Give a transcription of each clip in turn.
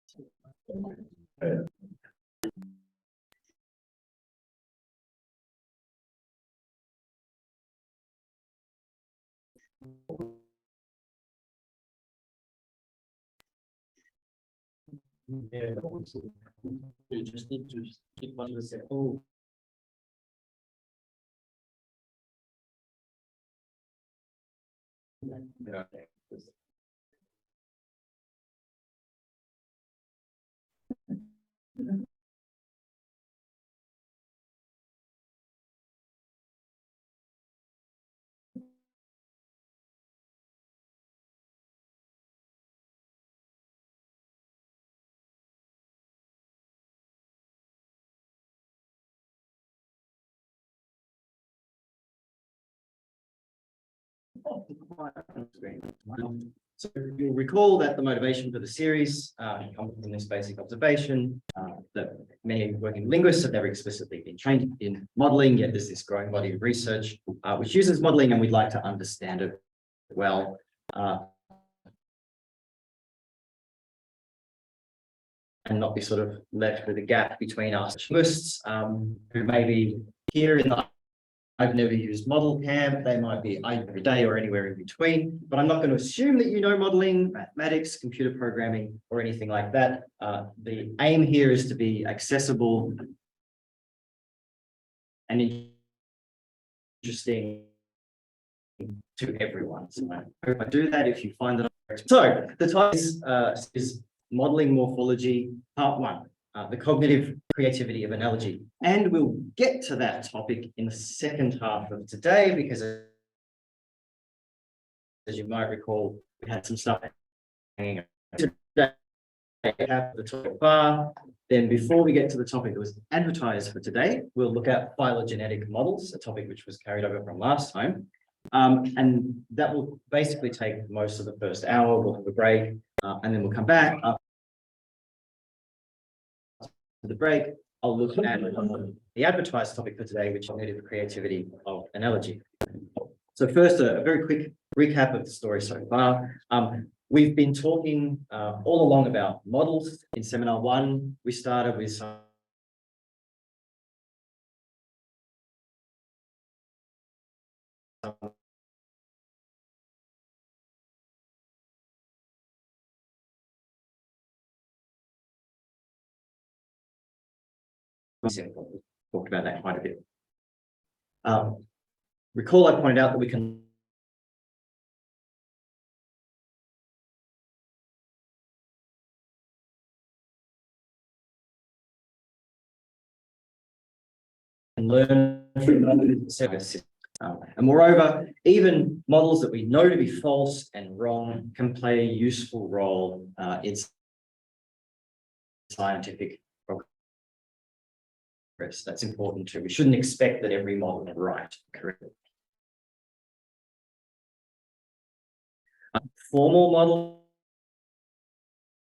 Yeah, you just need to keep on the same. Oh. Yeah. So you'll recall that the motivation for the series comes from this basic observation that many working linguists have never explicitly been trained in modeling, yet there's this growing body of research which uses modeling, and we'd like to understand it well. And not be sort of left with a gap between us linguists who may be here in the I've never used model camp. They might be every day or anywhere in between, but I'm not going to assume that you know modeling, mathematics, computer programming, or anything like that. The aim here is to be accessible and interesting to everyone. So I hope I do that. If you find that. So the title is Modeling Morphology, Part 1. The cognitive creativity of analogy. And we'll get to that topic in the second half of today, because as you might recall, we had some stuff hanging today at the topic bar. Then before we get to the topic that was advertised for today, we'll look at phylogenetic models, a topic which was carried over from last time. And that will basically take most of the first hour. We'll have a break, and then we'll come back up the break. I'll look at the advertised topic for today, which is cognitive creativity of analogy. So first, a very quick recap of the story so far. We've been talking all along about models. In seminar 1, we started with some talked about that quite a bit. Recall I pointed out that we can learn from service. And moreover, even models that we know to be false and wrong can play a useful role in scientific progress. That's important too. We shouldn't expect that every model is right, correct? Formal models,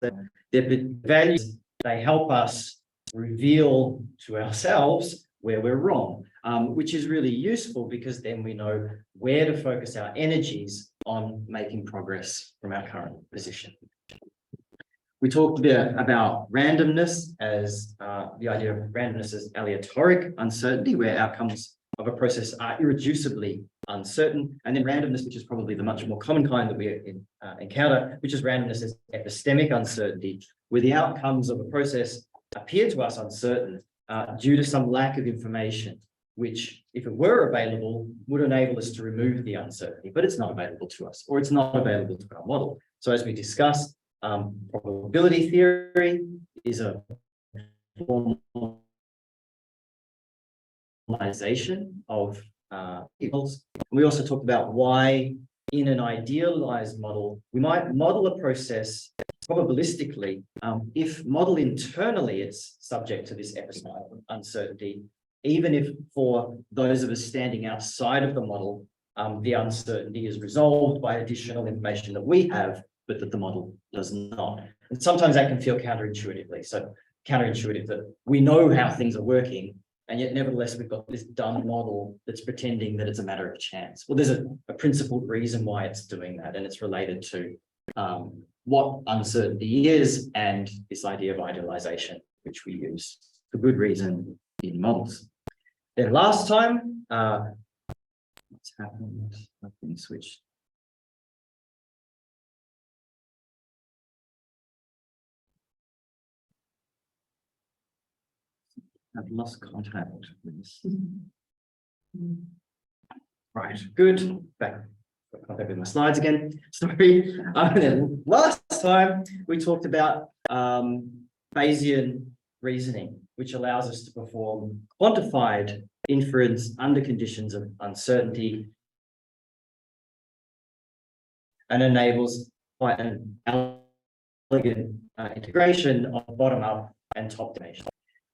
their values, they help us reveal to ourselves where we're wrong, which is really useful because then we know where to focus our energies on making progress from our current position. We talked a bit about randomness as the idea of randomness as aleatoric uncertainty, where outcomes of a process are irreducibly uncertain, and then randomness, which is probably the much more common kind that we encounter, which is randomness as epistemic uncertainty, where the outcomes of a process appear to us uncertain due to some lack of information, which, if it were available, would enable us to remove the uncertainty, but it's not available to us, or it's not available to our model. So as we discussed, probability theory is a formalization of equals. We also talked about why, in an idealized model, we might model a process probabilistically. If modeled internally, it's subject to this epistemic uncertainty, even if for those of us standing outside of the model, the uncertainty is resolved by additional information that we have, but that the model does not. And sometimes that can feel counterintuitively. So counterintuitive that we know how things are working, and yet nevertheless we've got this dumb model that's pretending that it's a matter of chance. Well, there's a principled reason why it's doing that, and it's related to what uncertainty is and this idea of idealization, which we use for good reason in models. Then last time, what's happened? Nothing switched. I've lost contact with this. Right, good. Back contact with my slides again. Sorry. Then last time we talked about Bayesian reasoning, which allows us to perform quantified inference under conditions of uncertainty and enables quite an elegant integration of bottom-up and top-down.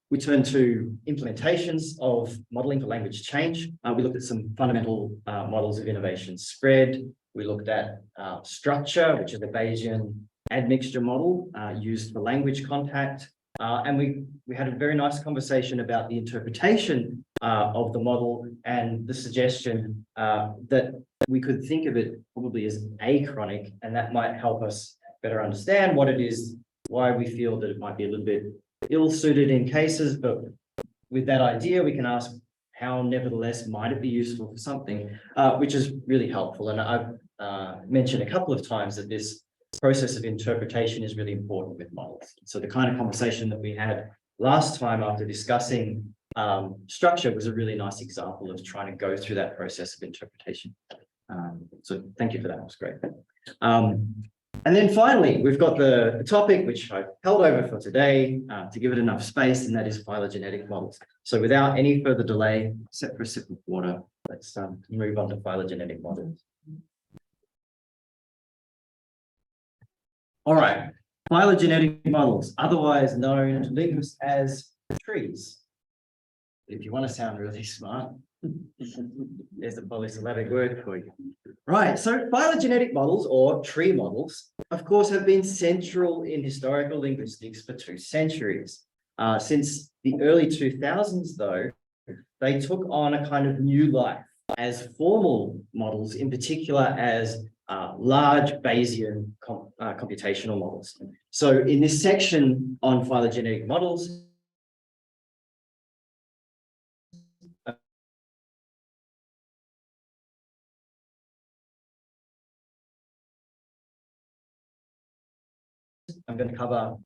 We turn to implementations of modeling for language change. We looked at some fundamental models of innovation spread. We looked at structure, which is the Bayesian admixture model used for language contact. And we had a very nice conversation about the interpretation of the model and the suggestion that we could think of it probably as achronic, and that might help us better understand what it is, why we feel that it might be a little bit ill-suited in cases, but with that idea, we can ask how nevertheless might it be useful for something, which is really helpful. And I've mentioned a couple of times that this process of interpretation is really important with models. So the kind of conversation that we had last time after discussing structure was a really nice example of trying to go through that process of interpretation. So thank you for that, it was great. And then finally, we've got the topic which I've held over for today to give it enough space, and that is phylogenetic models. So without any further delay, except for a sip of water, let's move on to phylogenetic models. All right, phylogenetic models, otherwise known to linguists as trees. If you want to sound really smart, there's a polysyllabic word for you. Right, so phylogenetic models or tree models, of course, have been central in historical linguistics for 2 centuries. Since the early 2000s, though, they took on a kind of new life as formal models, in particular as large Bayesian computational models. So in this section on phylogenetic models, I'm going to cover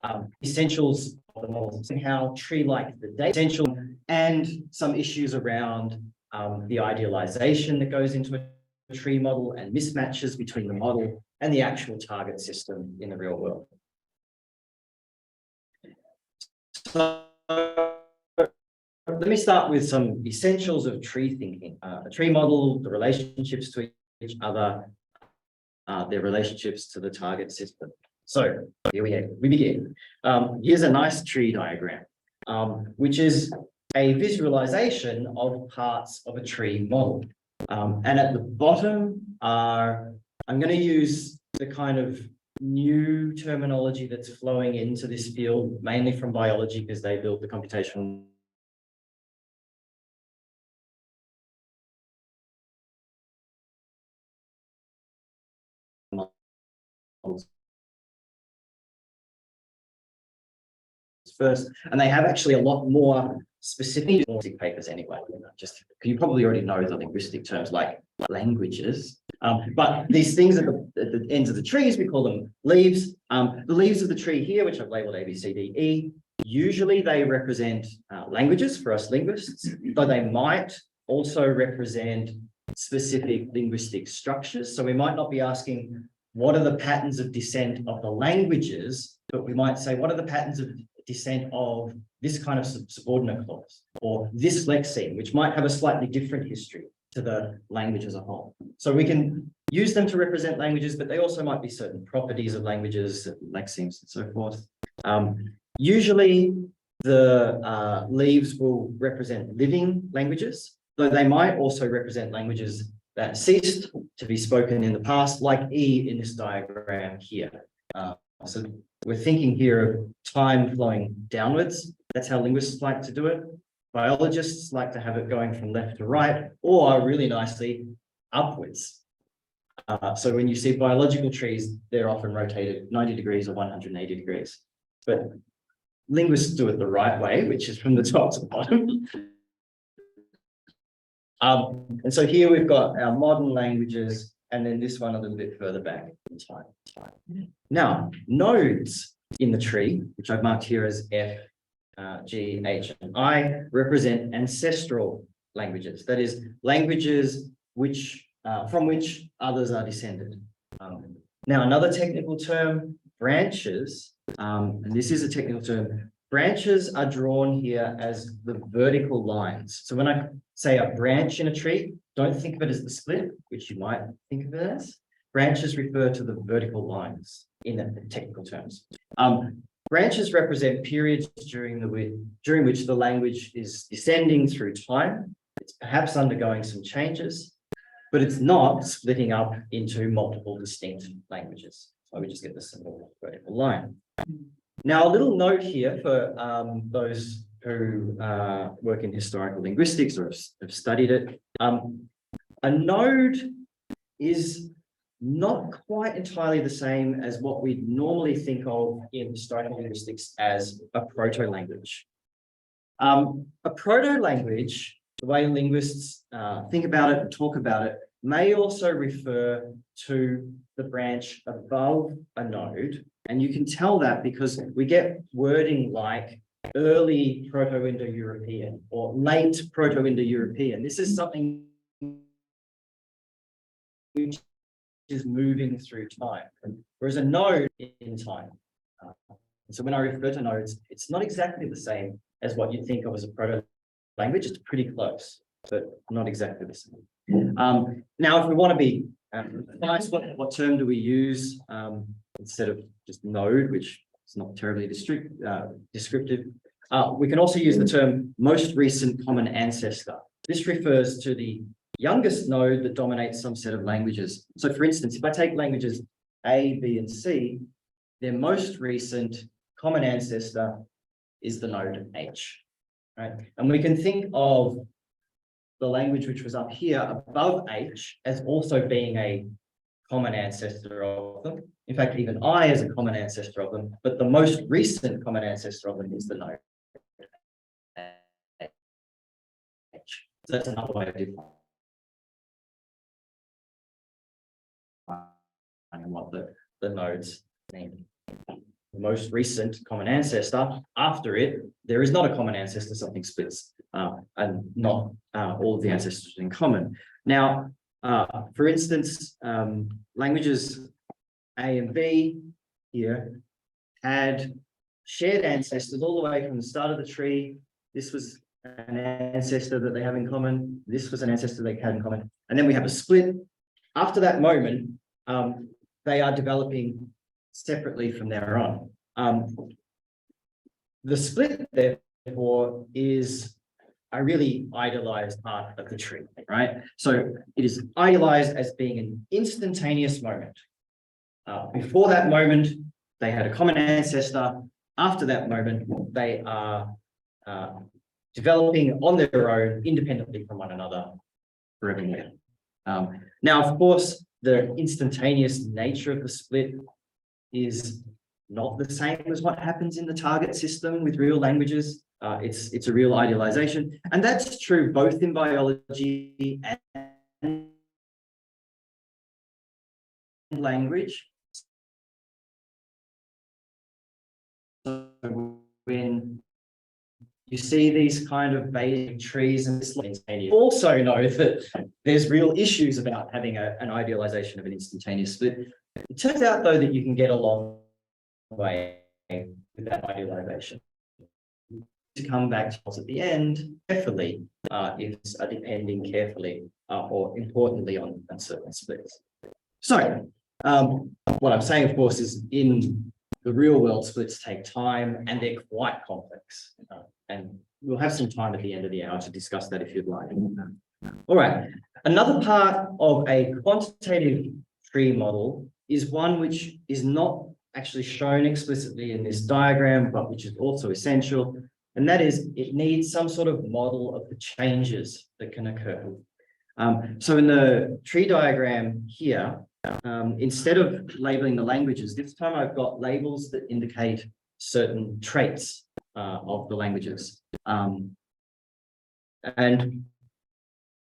essentials of the models and how tree-like the data essential, and some issues around the idealization that goes into a tree model and mismatches between the model and the actual target system in the real world. So let me start with some essentials of tree thinking. A tree model, the relationships to each other, their relationships to the target system. So here we begin. Here's a nice tree diagram, which is a visualization of parts of a tree model. And at the bottom are, I'm going to use the kind of new terminology that's flowing into this field, mainly from biology, because they built the computational models first, and they have actually a lot more specific papers anyway. Just you probably already know the linguistic terms like languages, but these things at the ends of the trees, we call them leaves. The leaves of the tree here, which I've labeled A, B, C, D, E, usually they represent languages for us linguists, though they might also represent specific linguistic structures. So we might not be asking what are the patterns of descent of the languages, but we might say what are the patterns of descent of this kind of subordinate clause or this lexeme, which might have a slightly different history to the language as a whole. So we can use them to represent languages, but they also might be certain properties of languages, lexemes and so forth. Usually the leaves will represent living languages, though they might also represent languages that ceased to be spoken in the past, like E in this diagram here. So we're thinking here of time flowing downwards. That's how linguists like to do it. Biologists like to have it going from left to right, or really nicely upwards. So when you see biological trees, they're often rotated 90 degrees or 180 degrees. But linguists do it the right way, which is from the top to the bottom. And so here we've got our modern languages, and then this one a little bit further back in time. Now, nodes in the tree, which I've marked here as F, G, H, and I, represent ancestral languages. That is, languages which from which others are descended. Now, another technical term, branches, and this is a technical term, branches are drawn here as the vertical lines. So when I say a branch in a tree, don't think of it as the split, which you might think of it as. Branches refer to the vertical lines in the technical terms. Branches represent periods during which the language is descending through time. It's perhaps undergoing some changes, but it's not splitting up into multiple distinct languages. So we just get the simple vertical line. Now, a little note here for those who work in historical linguistics or have studied it. A node is not quite entirely the same as what we normally think of in historical linguistics as a proto-language. A proto-language, the way linguists think about it and talk about it, may also refer to the branch above a node. And you can tell that because we get wording like early Proto-Indo-European or late Proto-Indo-European. This is something which is moving through time, whereas a node in time. So when I refer to nodes, it's not exactly the same as what you think of as a proto-language. It's pretty close, but not exactly the same. Now, if we want to be nice, what term do we use instead of just node, which is not terribly descriptive? We can also use the term most recent common ancestor. This refers to the youngest node that dominates some set of languages. So for instance, if I take languages A, B, and C, their most recent common ancestor is the node H, right? And we can think of the language which was up here above H as also being a common ancestor of them. In fact, even I as a common ancestor of them, but the most recent common ancestor of them is the node H. So that's another way of defining what the nodes mean. The most recent common ancestor, after it, there is not a common ancestor, something splits, and not all of the ancestors in common. Now, for instance, languages A and B here had shared ancestors all the way from the start of the tree. This was an ancestor that they have in common. This was an ancestor they had in common. And then we have a split. After that moment, they are developing separately from there on. The split, therefore, is a really idealized part of the tree, right? So it is idealized as being an instantaneous moment. Before that moment, they had a common ancestor. After that moment, they are developing on their own, independently from one another, forevermore. Now, of course, the instantaneous nature of the split is not the same as what happens in the target system with real languages. It's a real idealization. And that's true both in biology and language. So when you see these kind of Bayesian trees and this you also know that there's real issues about having an idealization of an instantaneous split. It turns out, though, that you can get a long way with that idealization. To come back to us at the end, carefully is depending carefully or importantly on certain splits. So what I'm saying, of course, is in the real world, splits take time and they're quite complex. And we'll have some time at the end of the hour to discuss that if you'd like. All right. Another part of a quantitative tree model is one which is not actually shown explicitly in this diagram, but which is also essential. And that is, it needs some sort of model of the changes that can occur. So in the tree diagram here, instead of labeling the languages, this time I've got labels that indicate certain traits of the languages. And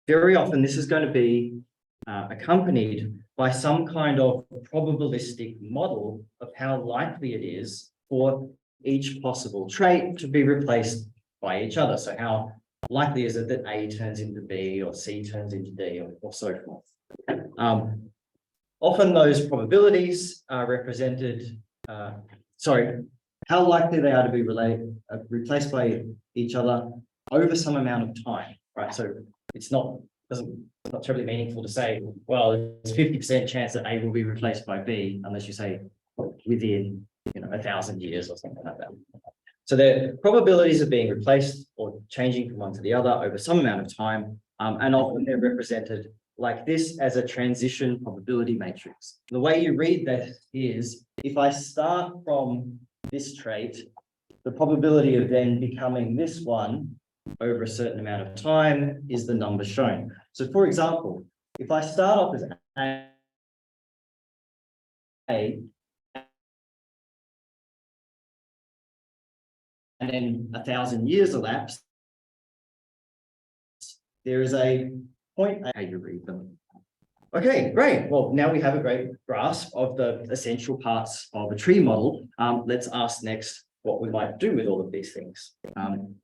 very often this is going to be accompanied by some kind of probabilistic model of how likely it is for each possible trait to be replaced by each other. So how likely is it that A turns into B or C turns into D or so forth? Often those probabilities are represented, how likely they are to be replaced by each other over some amount of time, right? So it's not terribly meaningful to say, well, there's 50% chance that A will be replaced by B, unless you say within 1,000 years or something like that. So the probabilities of being replaced or changing from one to the other over some amount of time, and often they're represented like this as a transition probability matrix. The way you read that is, if I start from this trait, the probability of then becoming this one over a certain amount of time is the number shown. So for example, if I start off as A, and then 1,000 years elapse, there is a point. How you read them. Okay, great. Well, now we have a great grasp of the essential parts of a tree model. Let's ask next what we might do with all of these things. And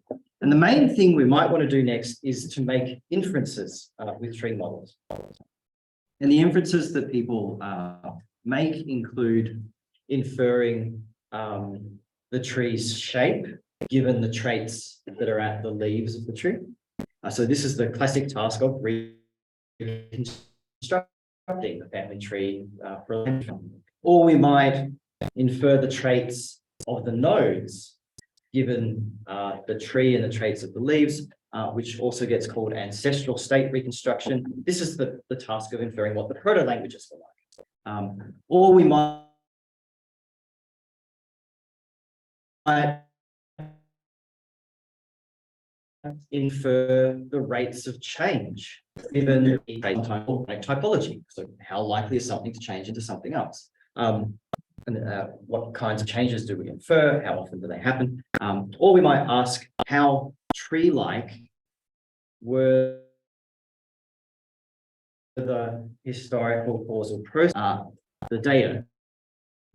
the main thing we might want to do next is to make inferences with tree models. And the inferences that people make include inferring the tree's shape, given the traits that are at the leaves of the tree. So this is the classic task of reconstructing the family tree for a lifetime. Or we might infer the traits of the nodes, given the tree and the traits of the leaves, which also gets called ancestral state reconstruction. This is the task of inferring what the proto-languages were like. Or we might infer the rates of change given typology. So how likely is something to change into something else? And what kinds of changes do we infer? How often do they happen? Or we might ask how tree-like were the historical causal process, the data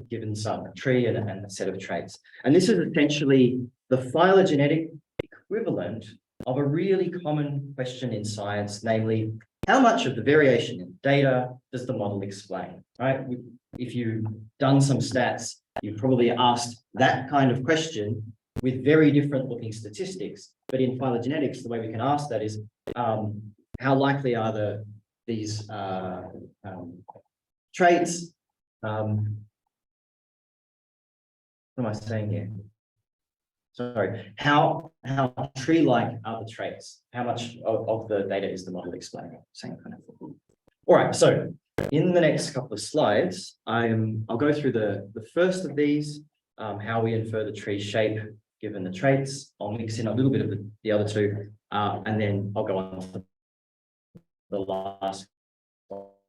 given some tree and a set of traits. And this is essentially the phylogenetic equivalent of a really common question in science, namely, how much of the variation in data does the model explain, right? If you've done some stats, you've probably asked that kind of question with very different looking statistics. But in phylogenetics, the way we can ask that is, how likely are these traits? What am I saying here? Sorry, how tree-like are the traits? How much of the data is the model explaining? Same kind of thing. All right, so in the next couple of slides, I'll go through the first of these, how we infer the tree shape given the traits. I'll mix in a little bit of the other two, and then I'll go on to the last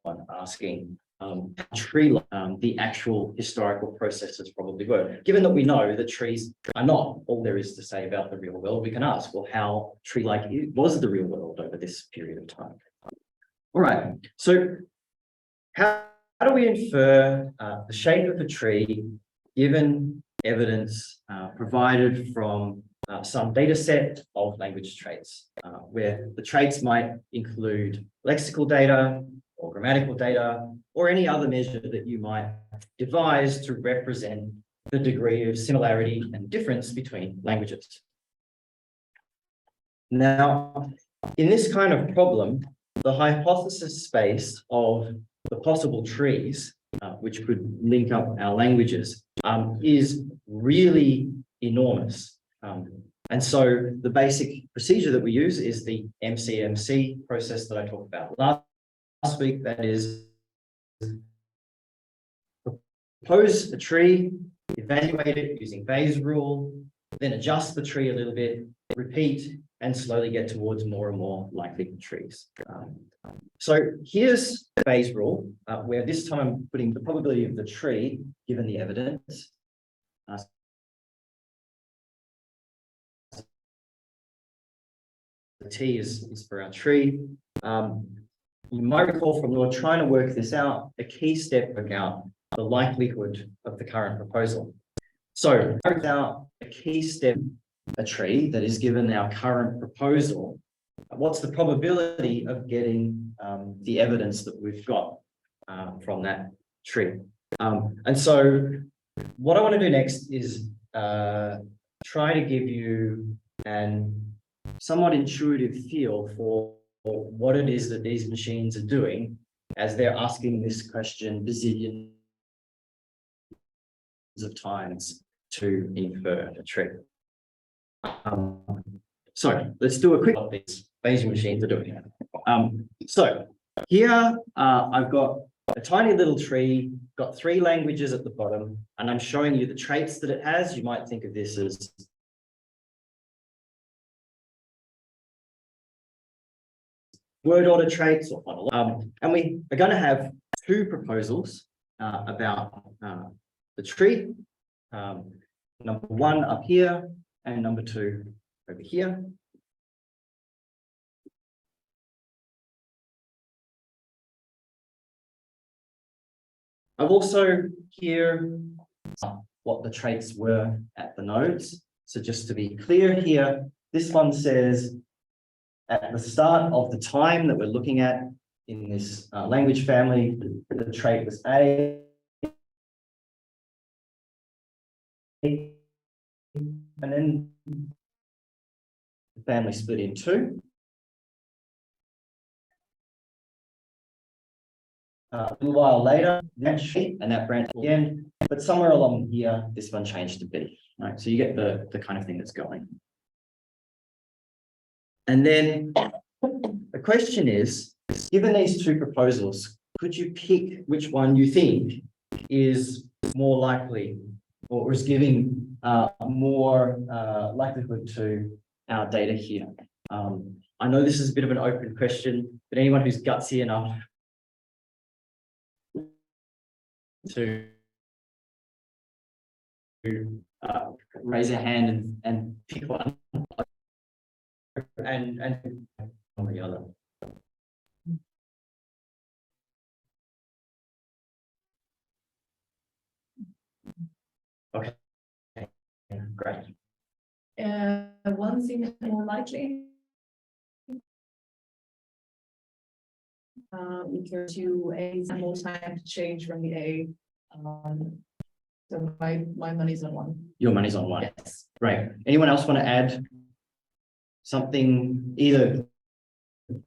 one, asking tree the actual historical processes probably were. Given that we know that trees are not all there is to say about the real world, we can ask, well, how tree-like was the real world over this period of time? All right, so how do we infer the shape of the tree given evidence provided from some data set of language traits, where the traits might include lexical data or grammatical data, or any other measure that you might devise to represent the degree of similarity and difference between languages. Now, in this kind of problem, the hypothesis space of the possible trees, which could link up our languages, is really enormous. And so the basic procedure that we use is the MCMC process that I talked about last week. That is, propose a tree, evaluate it using Bayes' rule, then adjust the tree a little bit, repeat, and slowly get towards more and more likely trees. So here's Bayes' rule, where this time I'm putting the probability of the tree given the evidence. The T is for our tree. You might recall from your trying to work this out, a key step work out the likelihood of the current proposal. So work out a key step, a tree that is given our current proposal. What's the probability of getting the evidence that we've got from that tree? And so what I want to do next is try to give you an somewhat intuitive feel for what it is that these machines are doing as they're asking this question bazillions of times to infer a tree. So let's do a quick what these Bayesian machines are doing. So here I've got a tiny little tree, got 3 languages at the bottom, and I'm showing you the traits that it has. You might think of this as word order traits, or and we are going to have 2 proposals about the tree. Number 1 up here, and number 2 over here. I've also here what the traits were at the nodes. So just to be clear here, this one says at the start of the time that we're looking at in this language family, the trait was A. And then the family split in 2. A little while later, that sheet and that branch again, but somewhere along here, this one changed to B. Right, so you get the kind of thing that's going. And then the question is, given these 2 proposals, could you pick which one you think is more likely or is giving more likelihood to our data here? I know this is a bit of an open question, but anyone who's gutsy enough to raise a hand and pick one and on the other. Okay, great. One seems more likely. Because to A is more time to change from the A. So my money's on 1. Your money's on 1. Yes. Right. Anyone else want to add something, either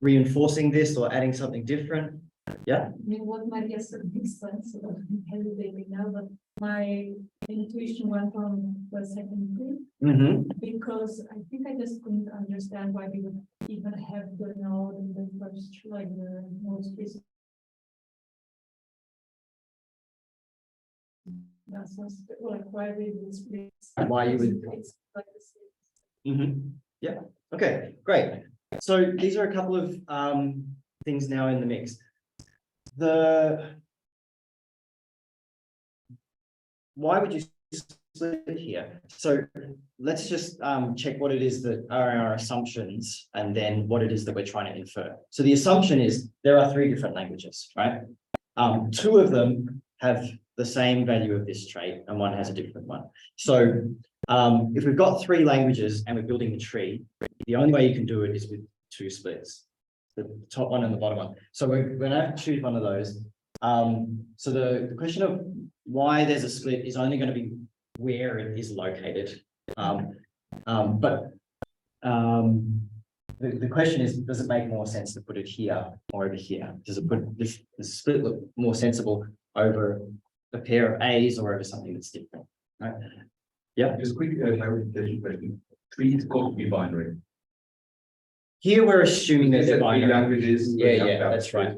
reinforcing this or adding something different? Yeah. I mean, what might be a certain sense of hesitating now, but my intuition went on the second thing, because I think I just couldn't understand why we would even have the node in the first, like the most recent. That's like why we would split. Why you would? It's like the same. Yeah. Okay. Great. So these are a couple of things now in the mix. Why would you split it here? So let's just check what it is that are our assumptions and then what it is that we're trying to infer. So the assumption is there are 3 different languages, right? 2 of them have the same value of this trait and 1 has a different one. So if we've got 3 languages and we're building a tree, the only way you can do it is with 2 splits, the top one and the bottom one. So we're going to have to choose one of those. So the question of why there's a split is only going to be where it is located. But the question is, does it make more sense to put it here or over here? Does the split look more sensible over a pair of A's or over something that's different? Right? Yeah. Just quick clarification question. 3 is got to be binary. Here we're assuming that they're binary. Languages. Yeah, that's right.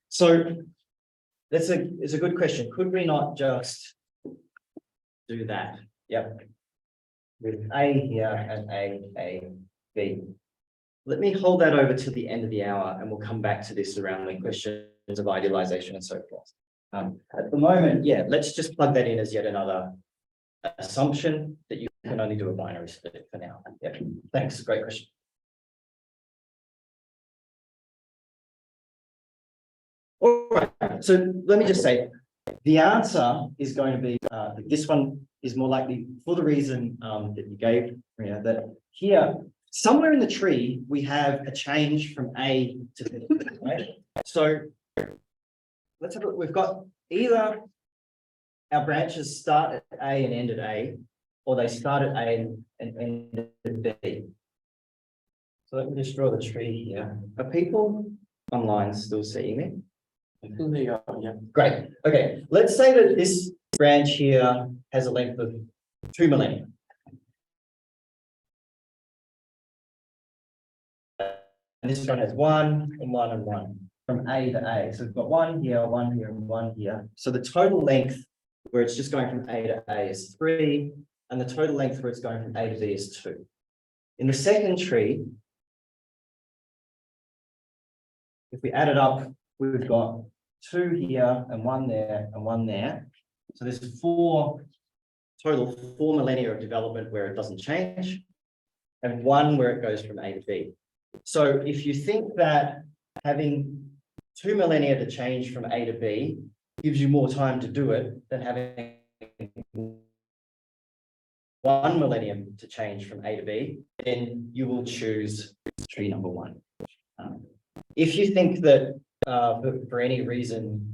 So it's a good question. Could we not just do that? Yep. with A here and A, B. Let me hold that over to the end of the hour and we'll come back to this around the questions of idealization and so forth. At the moment, yeah, let's just plug that in as yet another assumption that you can only do a binary split for now. Yeah, thanks, great question. All right, so let me just say, the answer is going to be, this one is more likely for the reason that you gave, that here, somewhere in the tree, we have a change from A to B, right? So let's have a look. We've got either our branches start at A and end at A, or they start at A and end at B. So let me just draw the tree here. Are people online still seeing me? Yeah. Great. Okay. Let's say that this branch here has a length of 2 millennia. And this one has 1 and 1 and 1 from A to A. So we've got 1 here, 1 here, and 1 here. So the total length where it's just going from A to A is 3, and the total length where it's going from A to B is 2. In the second tree, if we add it up, we've got 2 here and 1 there and 1 there. So there's total 4 millennia of development where it doesn't change, and 1 where it goes from A to B. So if you think that having 2 millennia to change from A to B gives you more time to do it than having 1 millennium to change from A to B, then you will choose tree number 1. If you think that for any reason,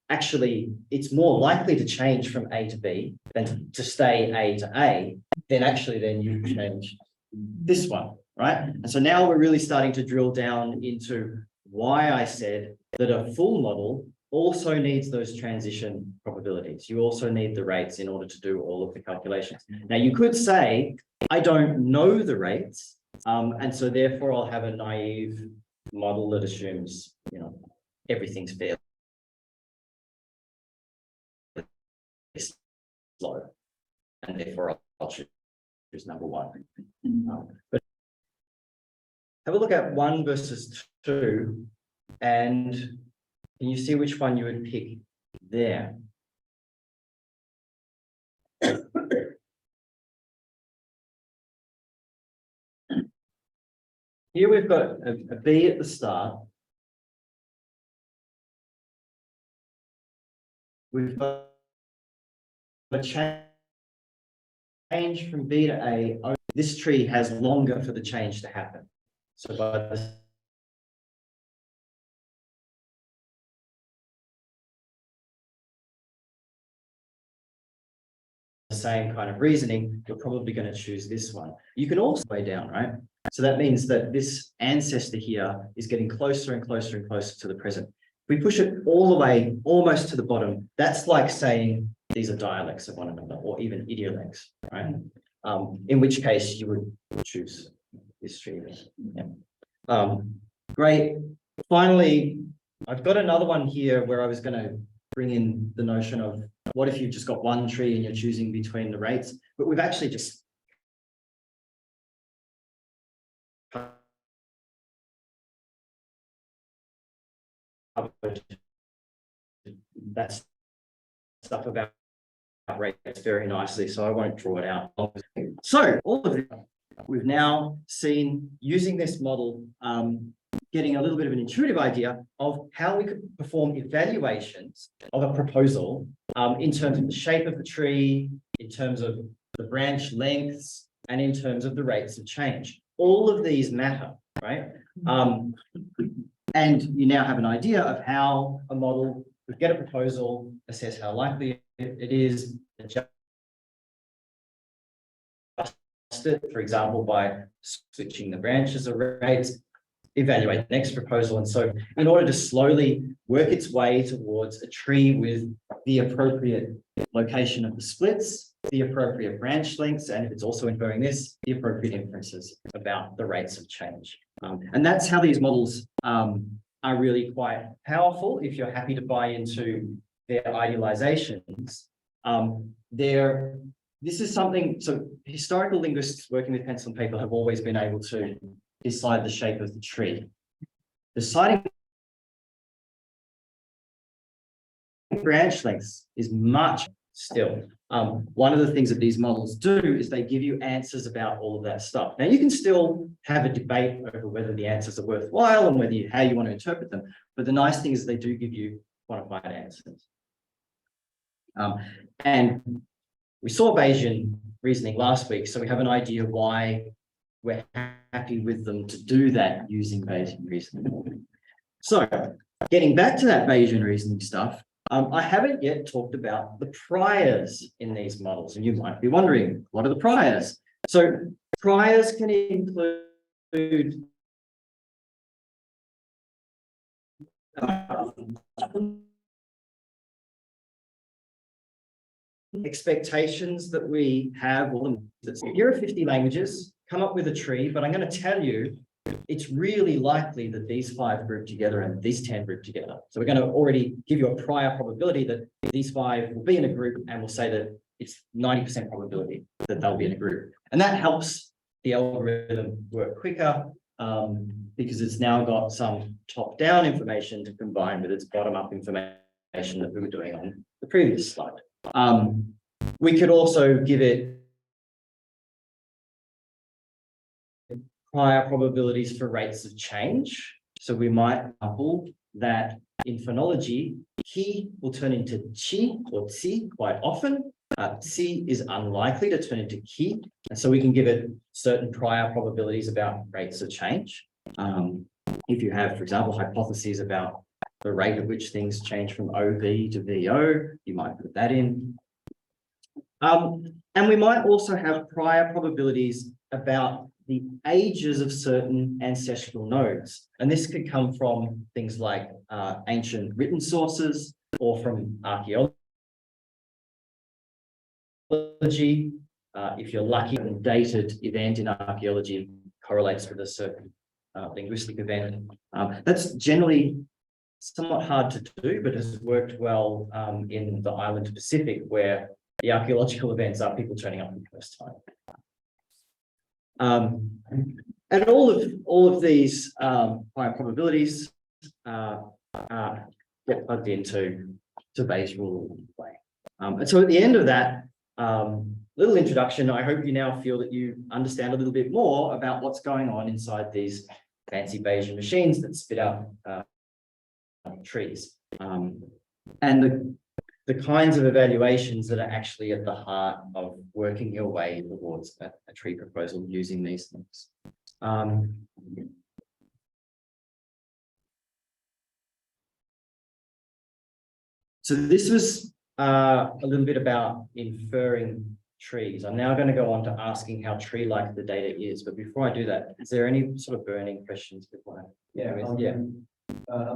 actually it's more likely to change from A to B than to stay A to A, then actually then you change this one, right? And so now we're really starting to drill down into why I said that a full model also needs those transition probabilities. You also need the rates in order to do all of the calculations. Now you could say, I don't know the rates, and so therefore I'll have a naive model that assumes, everything's fairly slow, and therefore I'll choose number 1. But have a look at 1 versus 2, and can you see which one you would pick there? Here we've got a B at the start. We've got a change from B to A. This tree has longer for the change to happen. So by the same kind of reasoning, you're probably going to choose this one. You can also way down, right? So that means that this ancestor here is getting closer and closer and closer to the present. If we push it all the way, almost to the bottom, that's like saying these are dialects of one another, or even idiolects, right? In which case you would choose this tree. Yeah. Great. Finally, I've got another one here where I was going to bring in the notion of what if you've just got one tree and you're choosing between the rates, but we've actually just covered that stuff about rates very nicely, so I won't draw it out. So all of this we've now seen using this model, getting a little bit of an intuitive idea of how we could perform evaluations of a proposal in terms of the shape of the tree, in terms of the branch lengths, and in terms of the rates of change. All of these matter, right? And you now have an idea of how a model would get a proposal, assess how likely it is, adjust it, for example, by switching the branches or rates, evaluate the next proposal. And so in order to slowly work its way towards a tree with the appropriate location of the splits, the appropriate branch lengths, and if it's also inferring this, the appropriate inferences about the rates of change. And that's how these models are really quite powerful if you're happy to buy into their idealizations. They're this is something, so historical linguists working with pencil and paper have always been able to decide the shape of the tree. Deciding branch lengths is much still. One of the things that these models do is they give you answers about all of that stuff. Now, you can still have a debate over whether the answers are worthwhile and whether how you want to interpret them. But the nice thing is they do give you quantified answers. And we saw Bayesian reasoning last week, so we have an idea why we're happy with them to do that using Bayesian reasoning. So, getting back to that Bayesian reasoning stuff, I haven't yet talked about the priors in these models, and you might be wondering, what are the priors? So, priors can include expectations that we have. Here are 50 languages, come up with a tree, but I'm going to tell you it's really likely that these 5 group together and these 10 group together. So we're going to already give you a prior probability that these 5 will be in a group, and we'll say that it's 90% probability that they'll be in a group. And that helps the algorithm work quicker because it's now got some top-down information to combine with its bottom-up information that we were doing on the previous slide. We could also give it prior probabilities for rates of change. So we might couple that in phonology, ki will turn into chi or tsi quite often. Tsi is unlikely to turn into ki. And so we can give it certain prior probabilities about rates of change. If you have, for example, hypotheses about the rate at which things change from OV to VO, you might put that in. And we might also have prior probabilities about the ages of certain ancestral nodes. And this could come from things like ancient written sources or from archaeology. If you're lucky, a dated event in archaeology correlates with a certain linguistic event. That's generally somewhat hard to do, but has worked well in the island Pacific, where the archaeological events are people turning up for the first time. And all of these prior probabilities get plugged into Bayes' rule way. And so at the end of that little introduction, I hope you now feel that you understand a little bit more about what's going on inside these fancy Bayesian machines that spit out trees. And the kinds of evaluations that are actually at the heart of working your way towards a tree proposal using these things. So this was a little bit about inferring trees. I'm now going to go on to asking how tree-like the data is. But before I do that, is there any sort of burning questions before I'm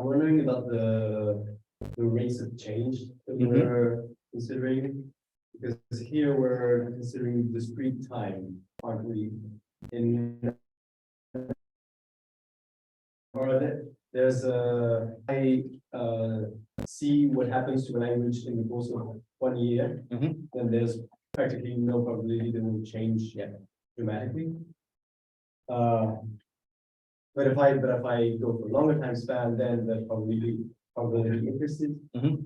wondering about the rates of change that we're considering, because here we're considering discrete time, aren't we? I see what happens to a language in the course of 1 year, then there's practically no probability that will change dramatically. But if I go for a longer time span, then that's probably interested.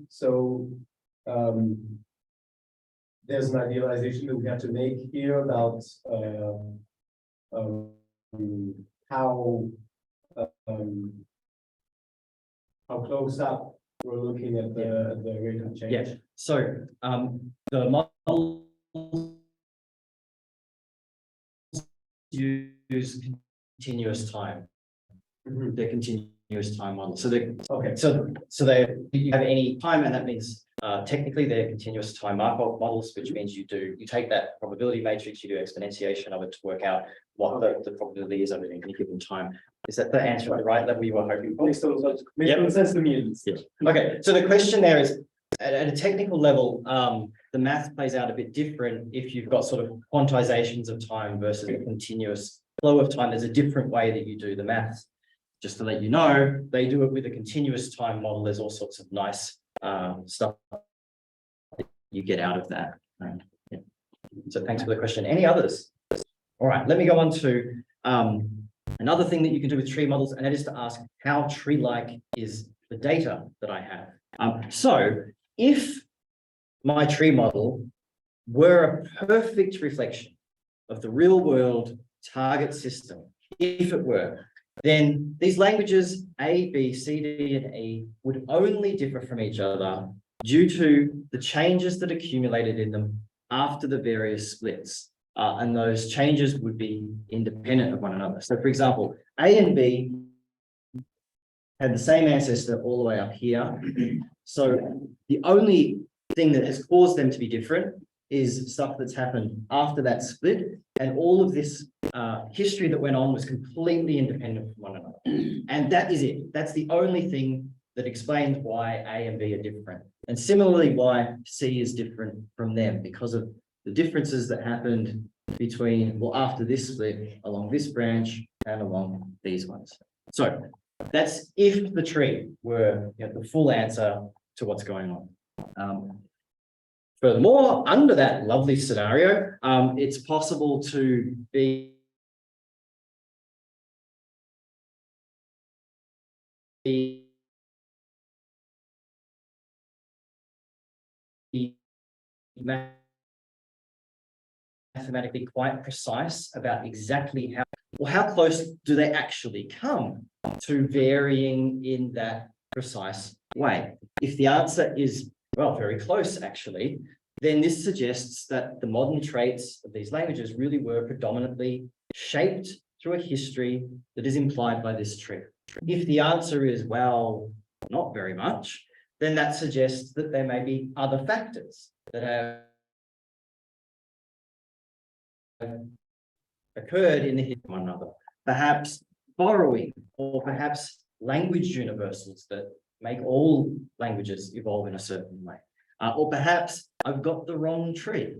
So there's an idealization that we have to make here about how close up we're looking at the rate of change. Yeah. So the model use continuous time. They're continuous time models. So they you have any time, and that means technically they're continuous time Markov models, which means you take that probability matrix, you do exponentiation of it to work out what the probability is over any given time. Is that the answer at the right level you were hoping for? Makes total sense to me. Yeah. Okay, so the question there is, at a technical level, the math plays out a bit different if you've got sort of quantizations of time versus a continuous flow of time. There's a different way that you do the math. Just to let you know, they do it with a continuous time model. There's all sorts of nice stuff that you get out of that. So thanks for the question. Any others? All right, let me go on to another thing that you can do with tree models, and that is to ask how tree-like is the data that I have. So if my tree model were a perfect reflection of the real world target system, if it were, then these languages A, B, C, D, and E would only differ from each other due to the changes that accumulated in them after the various splits. And those changes would be independent of one another. So for example, A and B had the same ancestor all the way up here. So the only thing that has caused them to be different is stuff that's happened after that split. And all of this history that went on was completely independent from one another. And that is it. That's the only thing that explains why A and B are different. And similarly, why C is different from them, because of the differences that happened between, well, after this split, along this branch and along these ones. So that's if the tree were the full answer to what's going on. Furthermore, under that lovely scenario, it's possible to be mathematically quite precise about exactly how close do they actually come to varying in that precise way. If the answer is, well, very close actually, then this suggests that the modern traits of these languages really were predominantly shaped through a history that is implied by this tree. If the answer is, well, not very much, then that suggests that there may be other factors that have occurred in the history of one another. Perhaps borrowing, or perhaps language universals that make all languages evolve in a certain way. Or perhaps I've got the wrong tree.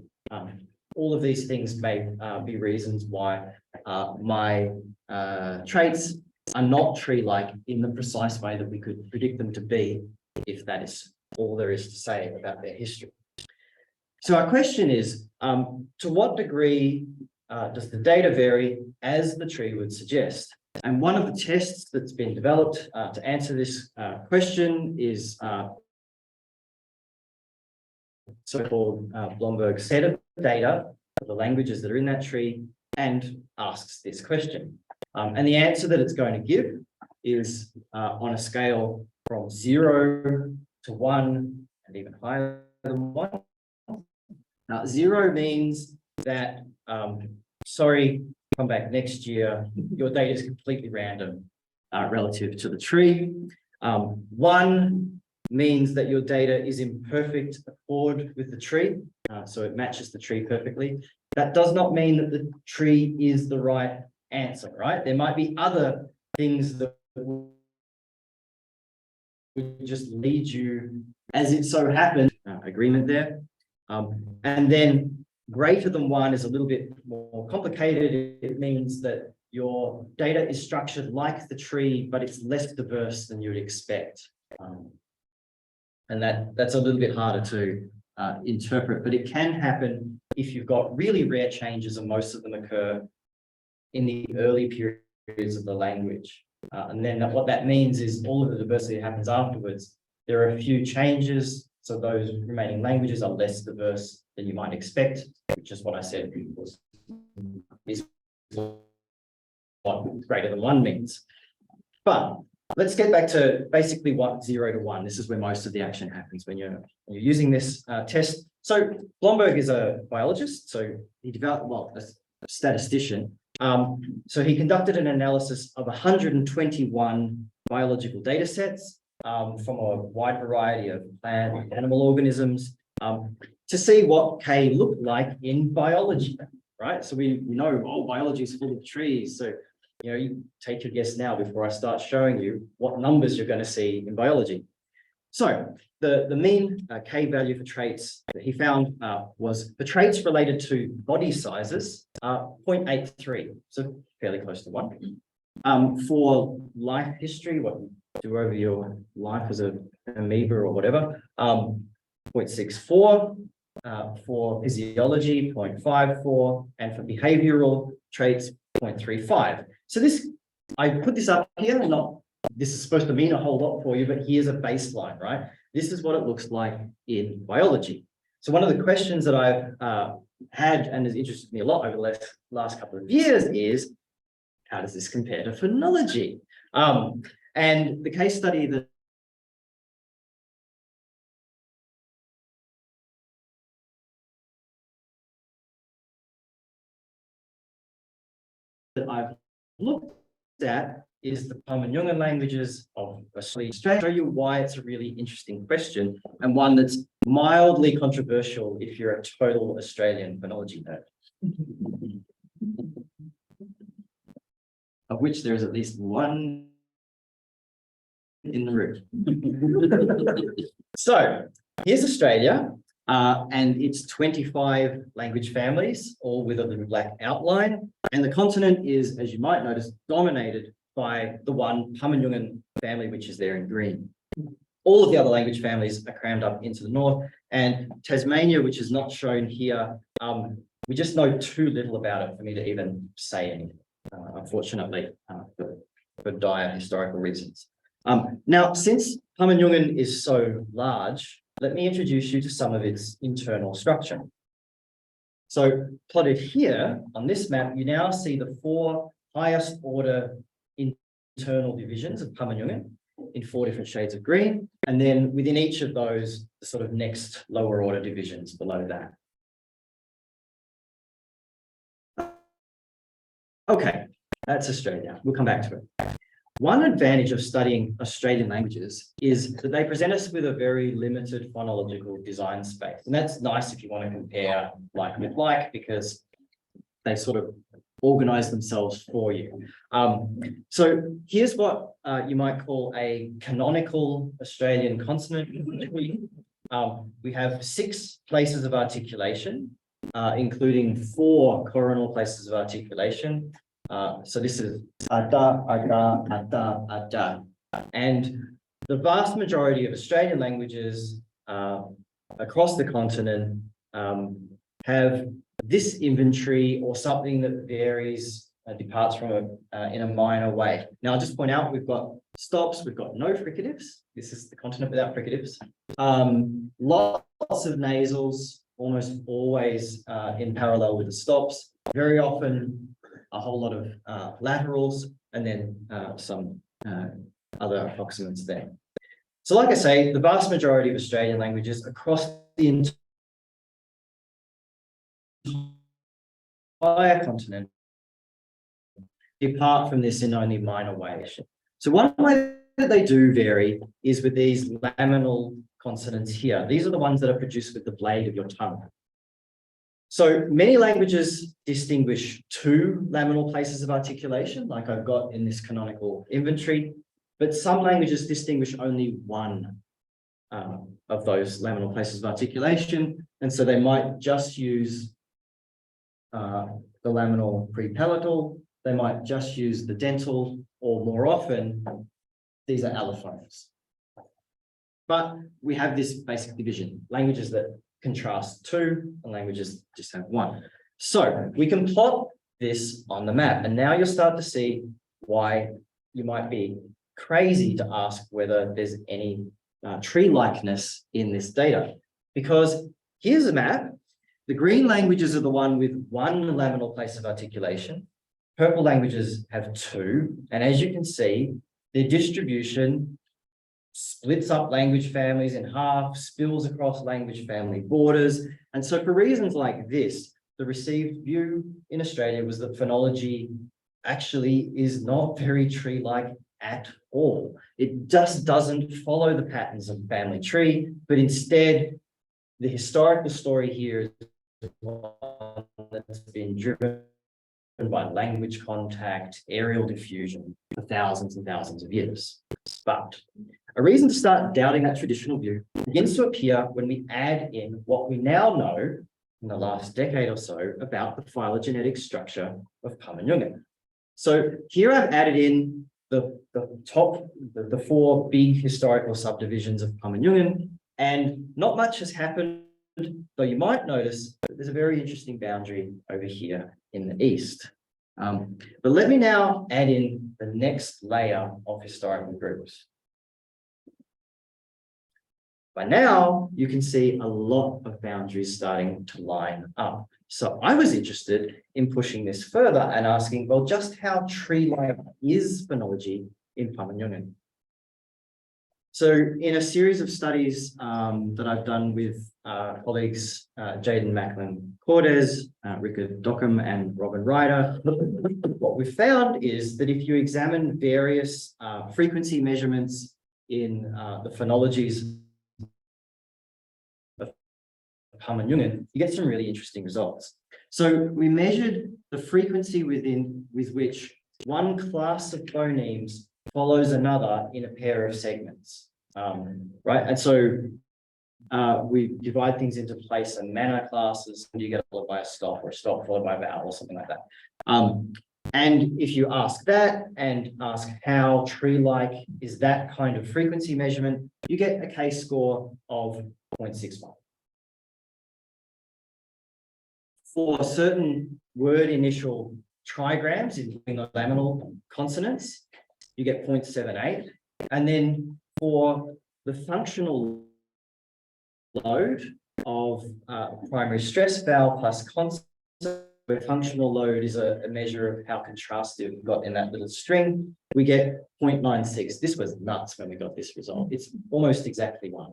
All of these things may be reasons why my traits are not tree-like in the precise way that we could predict them to be, if that is all there is to say about their history. So our question is, to what degree does the data vary as the tree would suggest? And one of the tests that's been developed to answer this question is so-called Blomberg set of data for the languages that are in that tree, and asks this question. And the answer that it's going to give is on a scale from 0 to 1 and even higher than 1. 0 means that, sorry, come back next year, your data is completely random relative to the tree. 1 means that your data is in perfect accord with the tree, so it matches the tree perfectly. That does not mean that the tree is the right answer, right? There might be other things that would just lead you, as it so happens, agreement there. And then greater than 1 is a little bit more complicated. It means that your data is structured like the tree, but it's less diverse than you'd expect. And that's a little bit harder to interpret, but it can happen if you've got really rare changes, and most of them occur in the early periods of the language. And then what that means is all of the diversity that happens afterwards, there are a few changes, so those remaining languages are less diverse than you might expect, which is what I said is what greater than 1 means. But let's get back to basically what 0 to 1. This is where most of the action happens when you're using this test. So Blomberg is a biologist, so he developed, well, a statistician. So he conducted an analysis of 121 biological data sets from a wide variety of plant and animal organisms to see what K looked like in biology, right? So we know, oh, biology is full of trees. So, you take your guess now before I start showing you what numbers you're going to see in biology. So the mean K value for traits that he found was for traits related to body sizes, 0.83, so fairly close to 1. For life history, what you do over your life as an amoeba or whatever, 0.64. for physiology, 0.54, and for behavioral traits, 0.35. So this, I put this up here, this is supposed to mean a whole lot for you, but here's a baseline, right? This is what it looks like in biology. So one of the questions that I've had and has interested me a lot over the last couple of years is, how does this compare to phonology? And the case study that I've looked at is the Pama-Nyungan languages of Australia. To show you why it's a really interesting question and one that's mildly controversial if you're a total Australian phonology nerd. Of which there is at least one in the room. So here's Australia and its 25 language families, all with a little black outline. And the continent is, as you might notice, dominated by the one Pama-Nyungan family, which is there in green. All of the other language families are crammed up into the north, and Tasmania, which is not shown here, we just know too little about it for me to even say anything, unfortunately, for dire historical reasons. Now, since Pama-Nyungan is so large, let me introduce you to some of its internal structure. So plotted here on this map, you now see the 4 highest order internal divisions of Pama-Nyungan in 4 different shades of green. And then within each of those, the sort of next lower order divisions below that. Okay, that's Australia. We'll come back to it. One advantage of studying Australian languages is that they present us with a very limited phonological design space. And that's nice if you want to compare like with like, because they sort of organize themselves for you. So here's what you might call a canonical Australian consonant. We have 6 places of articulation, including 4 coronal places of articulation. So this is ada, ada, ada, ada. And the vast majority of Australian languages across the continent have this inventory or something that varies, departs from it in a minor way. Now, I'll just point out, we've got stops, we've got no fricatives. This is the continent without fricatives. Lots of nasals, almost always in parallel with the stops. Very often, a whole lot of laterals, and then some other approximants there. So like I say, the vast majority of Australian languages across the entire continent depart from this in only minor ways. So one way that they do vary is with these laminal consonants here. These are the ones that are produced with the blade of your tongue. So many languages distinguish 2 laminal places of articulation, like I've got in this canonical inventory, but some languages distinguish only 1 of those laminal places of articulation. And so they might just use the laminal prepalatal, they might just use the dental, or more often, these are allophones. But we have this basic division, languages that contrast 2 and languages just have 1. So we can plot this on the map, and now you'll start to see why you might be crazy to ask whether there's any tree likeness in this data. Because here's a map. The green languages are the one with 1 laminal place of articulation. Purple languages have 2, and as you can see, their distribution splits up language families in half, spills across language family borders. And so for reasons like this, the received view in Australia was that phonology actually is not very tree-like at all. It just doesn't follow the patterns of family tree, but instead, the historical story here is one that's been driven by language contact, aerial diffusion for thousands and thousands of years. But a reason to start doubting that traditional view begins to appear when we add in what we now know in the last decade or so about the phylogenetic structure of Pama-Nyungan. So here I've added in the 4 big historical subdivisions of Pama-Nyungan, and not much has happened though you might notice that there's a very interesting boundary over here in the east. But let me now add in the next layer of historical groups. By now, you can see a lot of boundaries starting to line up. So I was interested in pushing this further and asking, well, just how tree-like is phonology in Pamaññuñan? So in a series of studies that I've done with colleagues Jaden Macklin-Cordes, Rickard Dockham, and Robin Ryder, what we found is that if you examine various frequency measurements in the phonologies of Pamaññuñan, you get some really interesting results. So we measured the frequency with which one class of phonemes follows another in a pair of segments, right? And so we divide things into place and manner classes, and you get followed by a stop, or a stop followed by a vowel, or something like that. And if you ask that and ask how tree-like is that kind of frequency measurement, you get a K-score of 0.61. For certain word initial trigrams, including the laminal consonants, you get 0.78. And then for the functional load of primary stress vowel plus consonant, where functional load is a measure of how contrastive we've got in that little string, we get 0.96. This was nuts when we got this result. It's almost exactly one.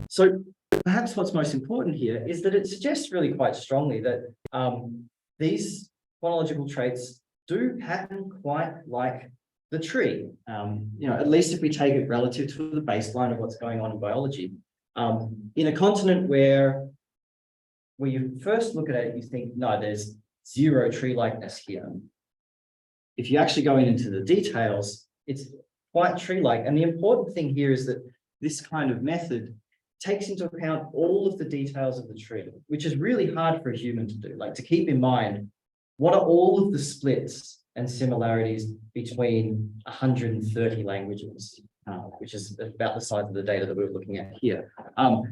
So perhaps what's most important here is that it suggests really quite strongly that these phonological traits do pattern quite like the tree. You know, at least if we take it relative to the baseline of what's going on in biology. In a continent where you first look at it, you think, no, there's zero tree-likeness here. If you actually go into the details, it's quite tree-like. And the important thing here is that this kind of method takes into account all of the details of the tree, which is really hard for a human to do. Like, to keep in mind, what are all of the splits and similarities between 130 languages, which is about the size of the data that we're looking at here.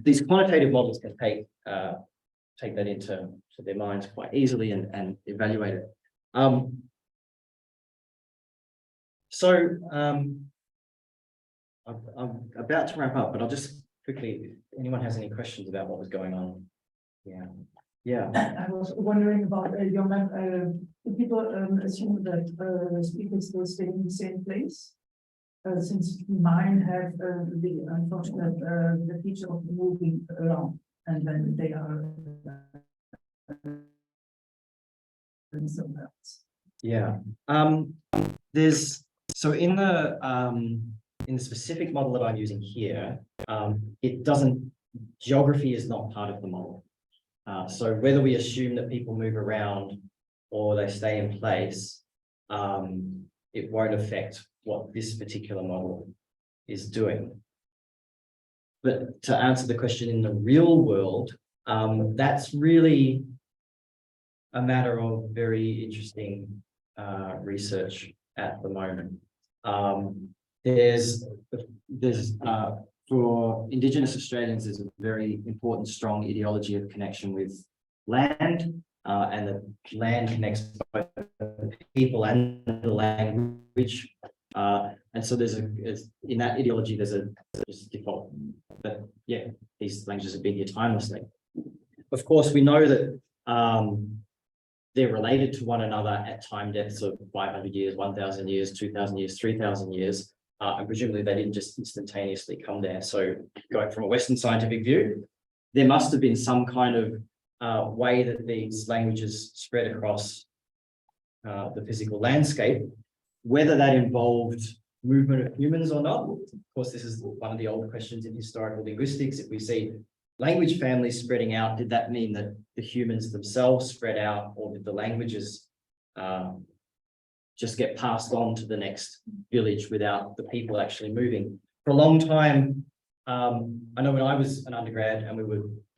These quantitative models can take that into their minds quite easily and evaluate it. So I'm about to wrap up, but I'll just quickly, if anyone has any questions about what was going on. Yeah. I was wondering about your do people assume that speakers will stay in the same place? Since mine have the unfortunate the feature of moving around, and then they are somewhere else. Yeah. There's so in the specific model that I'm using here, it doesn't, geography is not part of the model. So whether we assume that people move around or they stay in place, it won't affect what this particular model is doing. But to answer the question in the real world, that's really a matter of very interesting research at the moment. There's for Indigenous Australians, there's a very important, strong ideology of connection with land, and the land connects both the people and the language. And so in that ideology, there's a default that, yeah, these languages have been here timelessly. Of course, we know that they're related to one another at time depths of 500 years, 1,000 years, 2,000 years, 3,000 years. And presumably they didn't just instantaneously come there. So going from a Western scientific view, there must have been some kind of way that these languages spread across the physical landscape, whether that involved movement of humans or not. Of course, this is one of the old questions in historical linguistics. If we see language families spreading out, did that mean that the humans themselves spread out, or did the languages just get passed on to the next village without the people actually moving? For a long time, I know when I was an undergrad and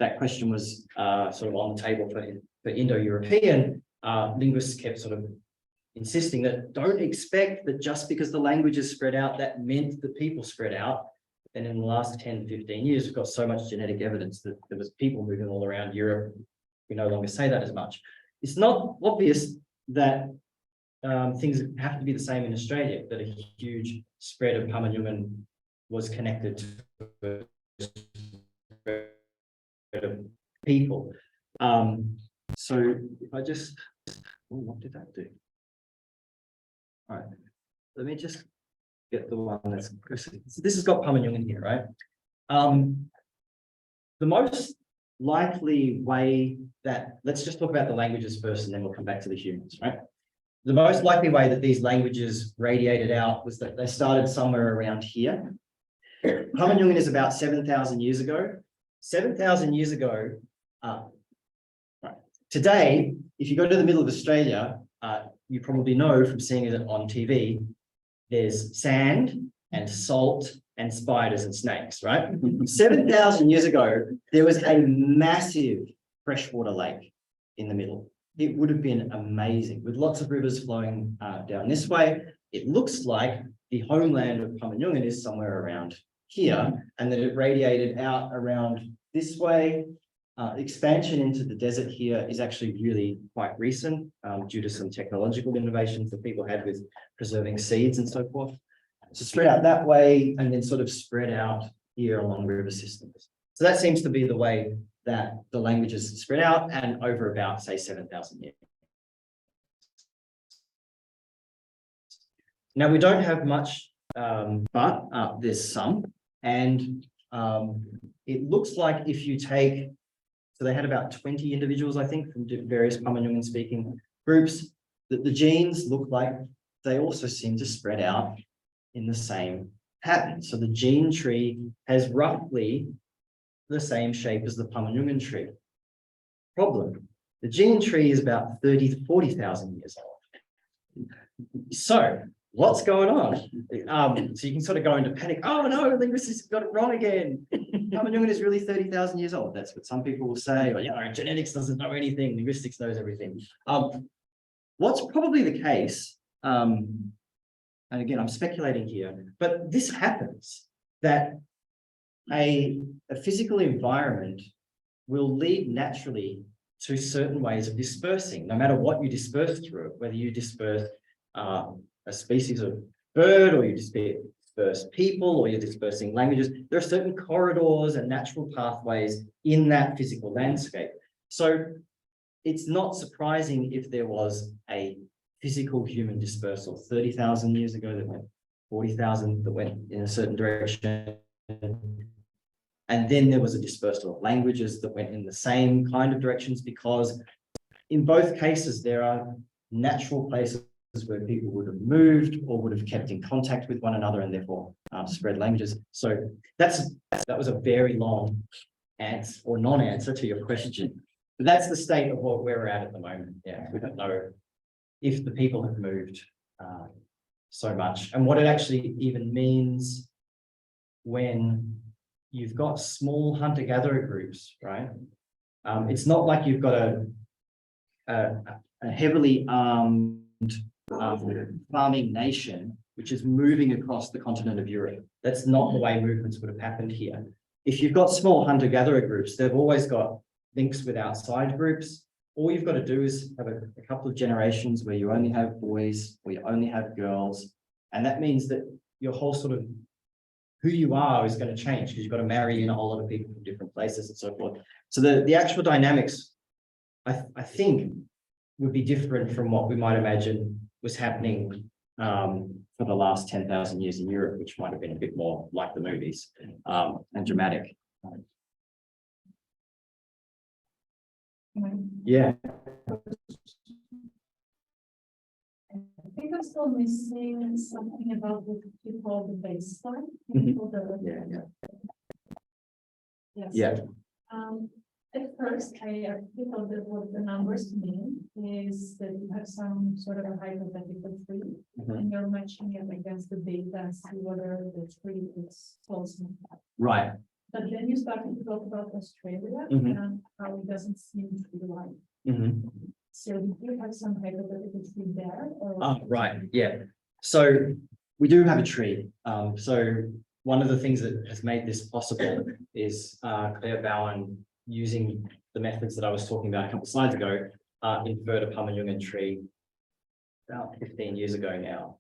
that question was sort of on the table for Indo-European, linguists kept sort of insisting that don't expect that just because the languages spread out, that meant the people spread out. then in the last 10, 15 years, we've got so much genetic evidence that there was people moving all around Europe. We no longer say that as much. It's not obvious that things have to be the same in Australia, that a huge spread of Pama-Nyungan was connected to a spread of people. So if I just, what did that do? All right, let me just get the one that's, so this has got Pama-Nyungan here, right? The most likely way that, let's just talk about the languages first and then we'll come back to the humans, right? The most likely way that these languages radiated out was that they started somewhere around here. Pama-Nyungan is about 7,000 years ago. 7,000 years ago, right. Today, if you go to the middle of Australia, you probably know from seeing it on TV, there's sand and salt and spiders and snakes, right? 7,000 years ago, there was a massive freshwater lake in the middle. It would have been amazing with lots of rivers flowing down this way. It looks like the homeland of Pama-Nyungan is somewhere around here, and that it radiated out around this way. Expansion into the desert here is actually really quite recent due to some technological innovations that people had with preserving seeds and so forth. So spread out that way and then sort of spread out here along river systems. So that seems to be the way that the languages spread out and over about, say, 7,000 years. Now, we don't have much, but there's some. And it looks like if you take, so they had about 20 individuals, I think, from various Pama-Nyungan speaking groups, that the genes look like they also seem to spread out in the same pattern. So the gene tree has roughly the same shape as the Pama-Nyungan tree. Problem, the gene tree is about 30 to 40,000 years old. So what's going on? So you can sort of go into panic. Oh no, linguists got it wrong again. Pama-Nyungan is really 30,000 years old. That's what some people will say. Or, you know, genetics doesn't know anything. Linguistics knows everything. What's probably the case, and again, I'm speculating here, but this happens, that a physical environment will lead naturally to certain ways of dispersing, no matter what you disperse through it, whether you disperse a species of bird, or you disperse people, or you're dispersing languages. There are certain corridors and natural pathways in that physical landscape. So it's not surprising if there was a physical human dispersal 30,000 years ago that went 40,000 that went in a certain direction. And then there was a dispersal of languages that went in the same kind of directions, because in both cases, there are natural places where people would have moved or would have kept in contact with one another and therefore spread languages. So that was a very long answer or non-answer to your question. But that's the state of what we're at the moment. Yeah, we don't know if the people have moved so much, and what it actually even means when you've got small hunter-gatherer groups, right? It's not like you've got a heavily armed farming nation which is moving across the continent of Europe. That's not the way movements would have happened here. If you've got small hunter-gatherer groups, they've always got links with outside groups. All you've got to do is have a couple of generations where you only have boys or you only have girls. And that means that your whole sort of who you are is going to change, because you've got to marry in a whole lot of people from different places and so forth. So the actual dynamics, I think, would be different from what we might imagine was happening for the last 10,000 years in Europe, which might have been a bit more like the movies and dramatic. Yeah. I think I'm still missing something about what you call the baseline. Yes. Yeah. At first, I thought that what the numbers mean is that you have some sort of a hypothetical tree, and you're matching it against the data and see whether the tree is false or not. Right. But then you started to talk about Australia and how it doesn't seem to be right. So do you have some hypothetical tree there? Or... Oh, right. Yeah. So we do have a tree. So one of the things that has made this possible is Claire Bowen using the methods that I was talking about a couple of slides ago, inferred a Parma-Jungian tree about 15 years ago now,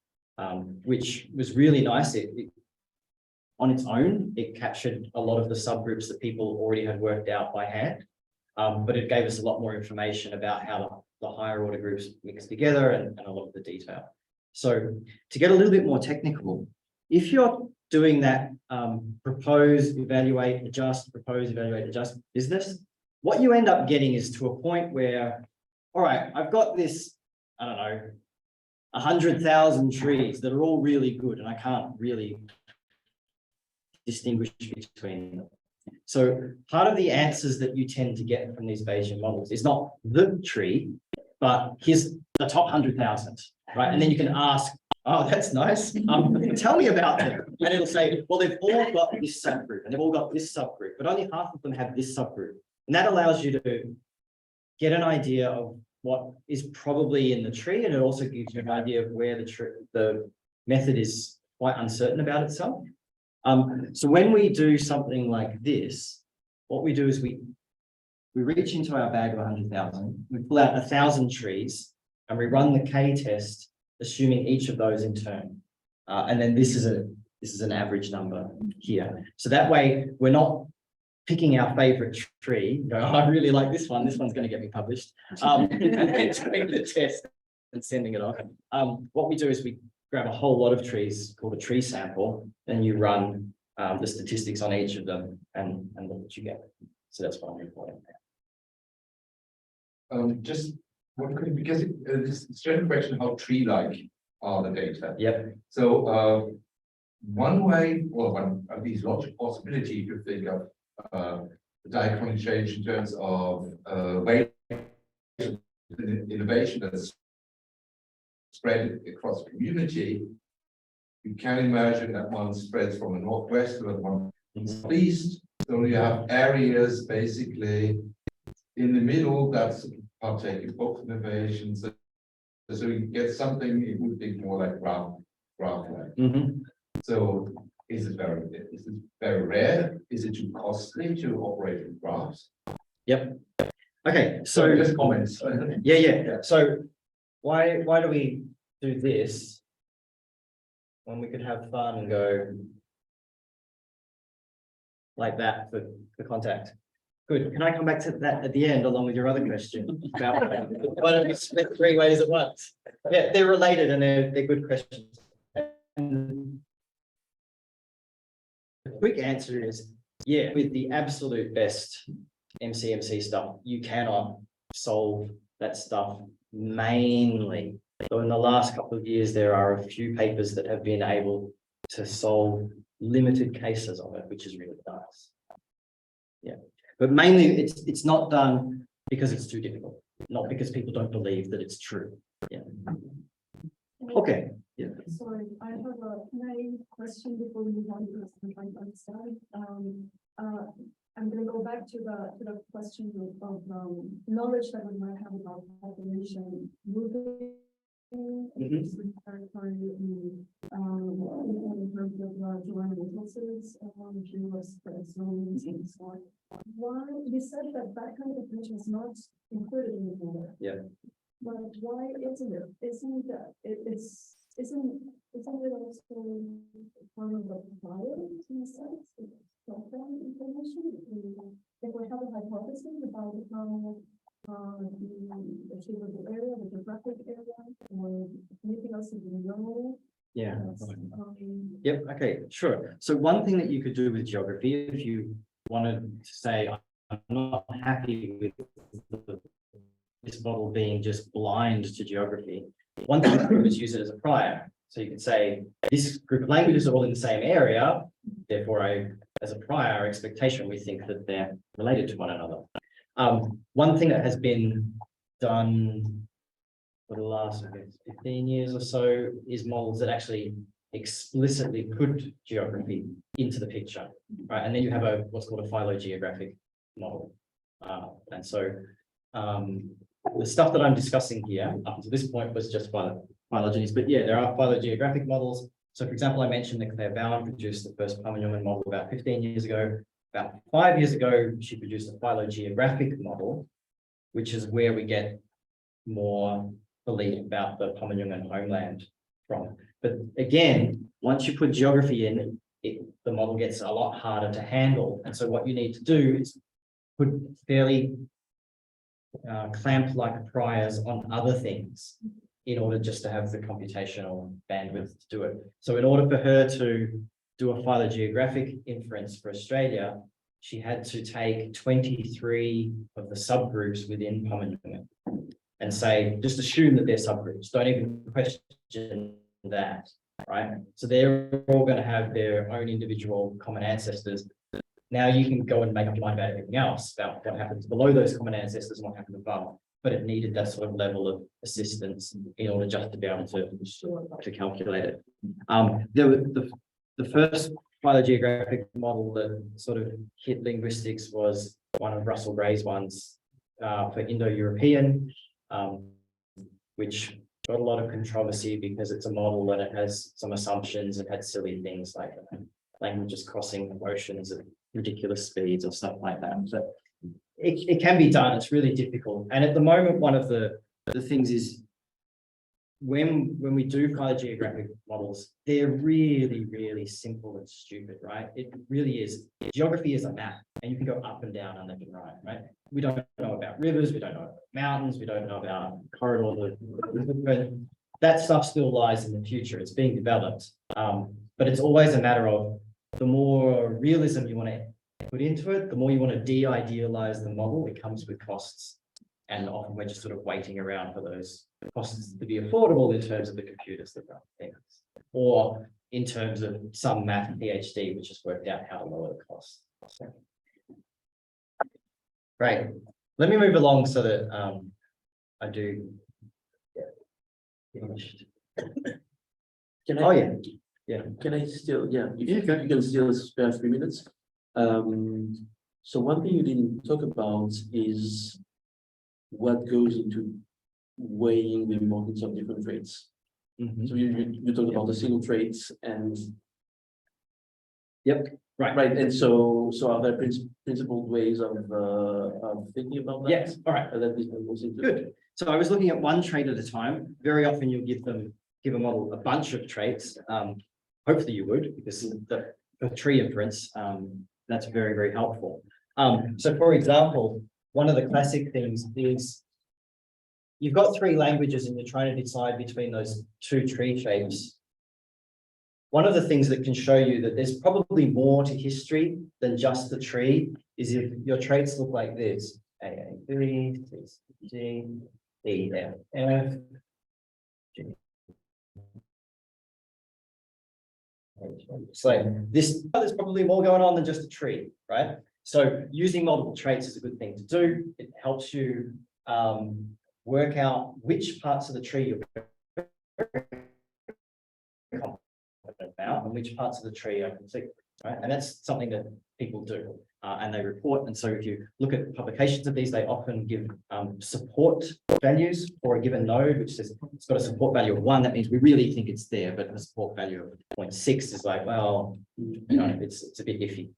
which was really nice. On its own, it captured a lot of the subgroups that people already had worked out by hand, but it gave us a lot more information about how the higher order groups mix together and a lot of the detail. So to get a little bit more technical, if you're doing that propose, evaluate, adjust, propose, evaluate, adjust business, what you end up getting is to a point where, all right, I've got this, I don't know, 100,000 trees that are all really good, and I can't really distinguish between them. So part of the answers that you tend to get from these Bayesian models is not the tree, but here's the top 100,000, right? And then you can ask, oh, that's nice. Tell me about them. And it'll say, well, they've all got this subgroup and they've all got this subgroup, but only half of them have this subgroup. And that allows you to get an idea of what is probably in the tree. And it also gives you an idea of where the method is quite uncertain about itself. So when we do something like this, what we do is we reach into our bag of 100,000, we pull out 1,000 trees and we run the K test, assuming each of those in turn. And then this is an average number here. So that way we're not picking our favorite tree, go, oh, I really like this one's going to get me published, and doing the test and sending it off. What we do is we grab a whole lot of trees called a tree sample, and you run the statistics on each of them and look what you get. So that's what I'm reporting. Just one quick, because it's a certain question how tree-like are the data. Yep. So one way, or one of these logical possibility, if you think of the diachronic change in terms of way innovation that's spread across the community, you can imagine that one spreads from the northwest to the one east. So you have areas basically in the middle that's partaking both innovations. So you get something, it would be more like graph-like. So is it very rare? Is it too costly to operate with graphs? Yep. Okay, so just comments. Yeah. So why do we do this when we could have fun and go like that for contact? Good. Can I come back to that at the end along with your other question about why don't we split 3 ways at once? Yeah, they're related and they're good questions. And the quick answer is, yeah, with the absolute best MCMC stuff, you cannot solve that stuff mainly. So in the last couple of years, there are a few papers that have been able to solve limited cases of it, which is really nice. Yeah, but mainly it's not done because it's too difficult, not because people don't believe that it's true. Yeah. Okay. Yeah. Sorry, I have a question before we move on to the start. I'm going to go back to the question of knowledge that we might have about population moving. In terms of joint resources, US zones and so on. Why you said that kind of information is not included in the data? Yeah. But why isn't it? Isn't it also one of the bios in a sense? Information. If we have a hypothesis about how the shape of the area, the geographic area, or anything else that we know. Yeah. Yep. Okay. Sure. So one thing that you could do with geography, if you wanted to say, I'm not happy with this model being just blind to geography, one thing you could do is use it as a prior. So you could say this group of languages are all in the same area. Therefore, as a prior expectation, we think that they're related to one another. One thing that has been done for the last 15 years or so is models that actually explicitly put geography into the picture, right? And then you have what's called a phylogeographic model. And so the stuff that I'm discussing here up to this point was just phylogenies, but yeah, there are phylogeographic models. So for example, I mentioned that Claire Bowen produced the first Power-Newman model about 15 years ago. About 5 years ago, she produced a phylogeographic model, which is where we get more belief about the Power-Newman homeland from. But again, once you put geography in, the model gets a lot harder to handle. And so what you need to do is put fairly clamp-like priors on other things in order just to have the computational bandwidth to do it. So in order for her to do a phylogeographic inference for Australia, she had to take 23 of the subgroups within Power-Newman and say, just assume that they're subgroups. Don't even question that, right? So they're all going to have their own individual common ancestors. Now you can go and make up your mind about everything else, about what happens below those common ancestors and what happens above. But it needed that sort of level of assistance in order just to be able to calculate it. The first phylogeographic model that sort of hit linguistics was one of Russell Gray's ones for Indo-European, which got a lot of controversy because it's a model and it has some assumptions. It had silly things like languages crossing oceans at ridiculous speeds or stuff like that. But it can be done. It's really difficult. And at the moment, one of the things is when we do phylogeographic models, they're really, really simple and stupid, right? It really is. Geography is a map, and you can go up and down and left and right, right? We don't know about rivers, we don't know about mountains, we don't know about corridors. That stuff still lies in the future. It's being developed. But it's always a matter of the more realism you want to put into it, the more you want to de-idealize the model. It comes with costs. And often we're just sort of waiting around for those costs to be affordable in terms of the computers that run things, or in terms of some math PhD, which has worked out how to lower the costs. Great. Let me move along so that I do get finished. Can I, Oh yeah. Yeah. Can I still, yeah, if Yeah, you can still spare 3 minutes. So one thing you didn't talk about is what goes into weighing the importance of different traits. Mhm. So you talked about the single traits and Yep. Right. right, and so are there principled ways of thinking about that? Yes. All right. That this goes into. Good. So I was looking at one trait at a time. Very often you'll give a model a bunch of traits. Hopefully you would, because the tree inference, that's very, very helpful. So for example, one of the classic things is you've got 3 languages and you're trying to decide between those 2 tree shapes. One of the things that can show you that there's probably more to history than just the tree is if your traits look like this: A, B, C, D, E, F, F, G. So there's probably more going on than just a tree, right? So using multiple traits is a good thing to do. It helps you work out which parts of the tree you're confident about and which parts of the tree are complete, right? And that's something that people do and they report. And so if you look at publications of these, they often give support values for a given node, which says it's got a support value of 1. That means we really think it's there, but a support value of 0.6 is like, well, you know, it's a bit iffy.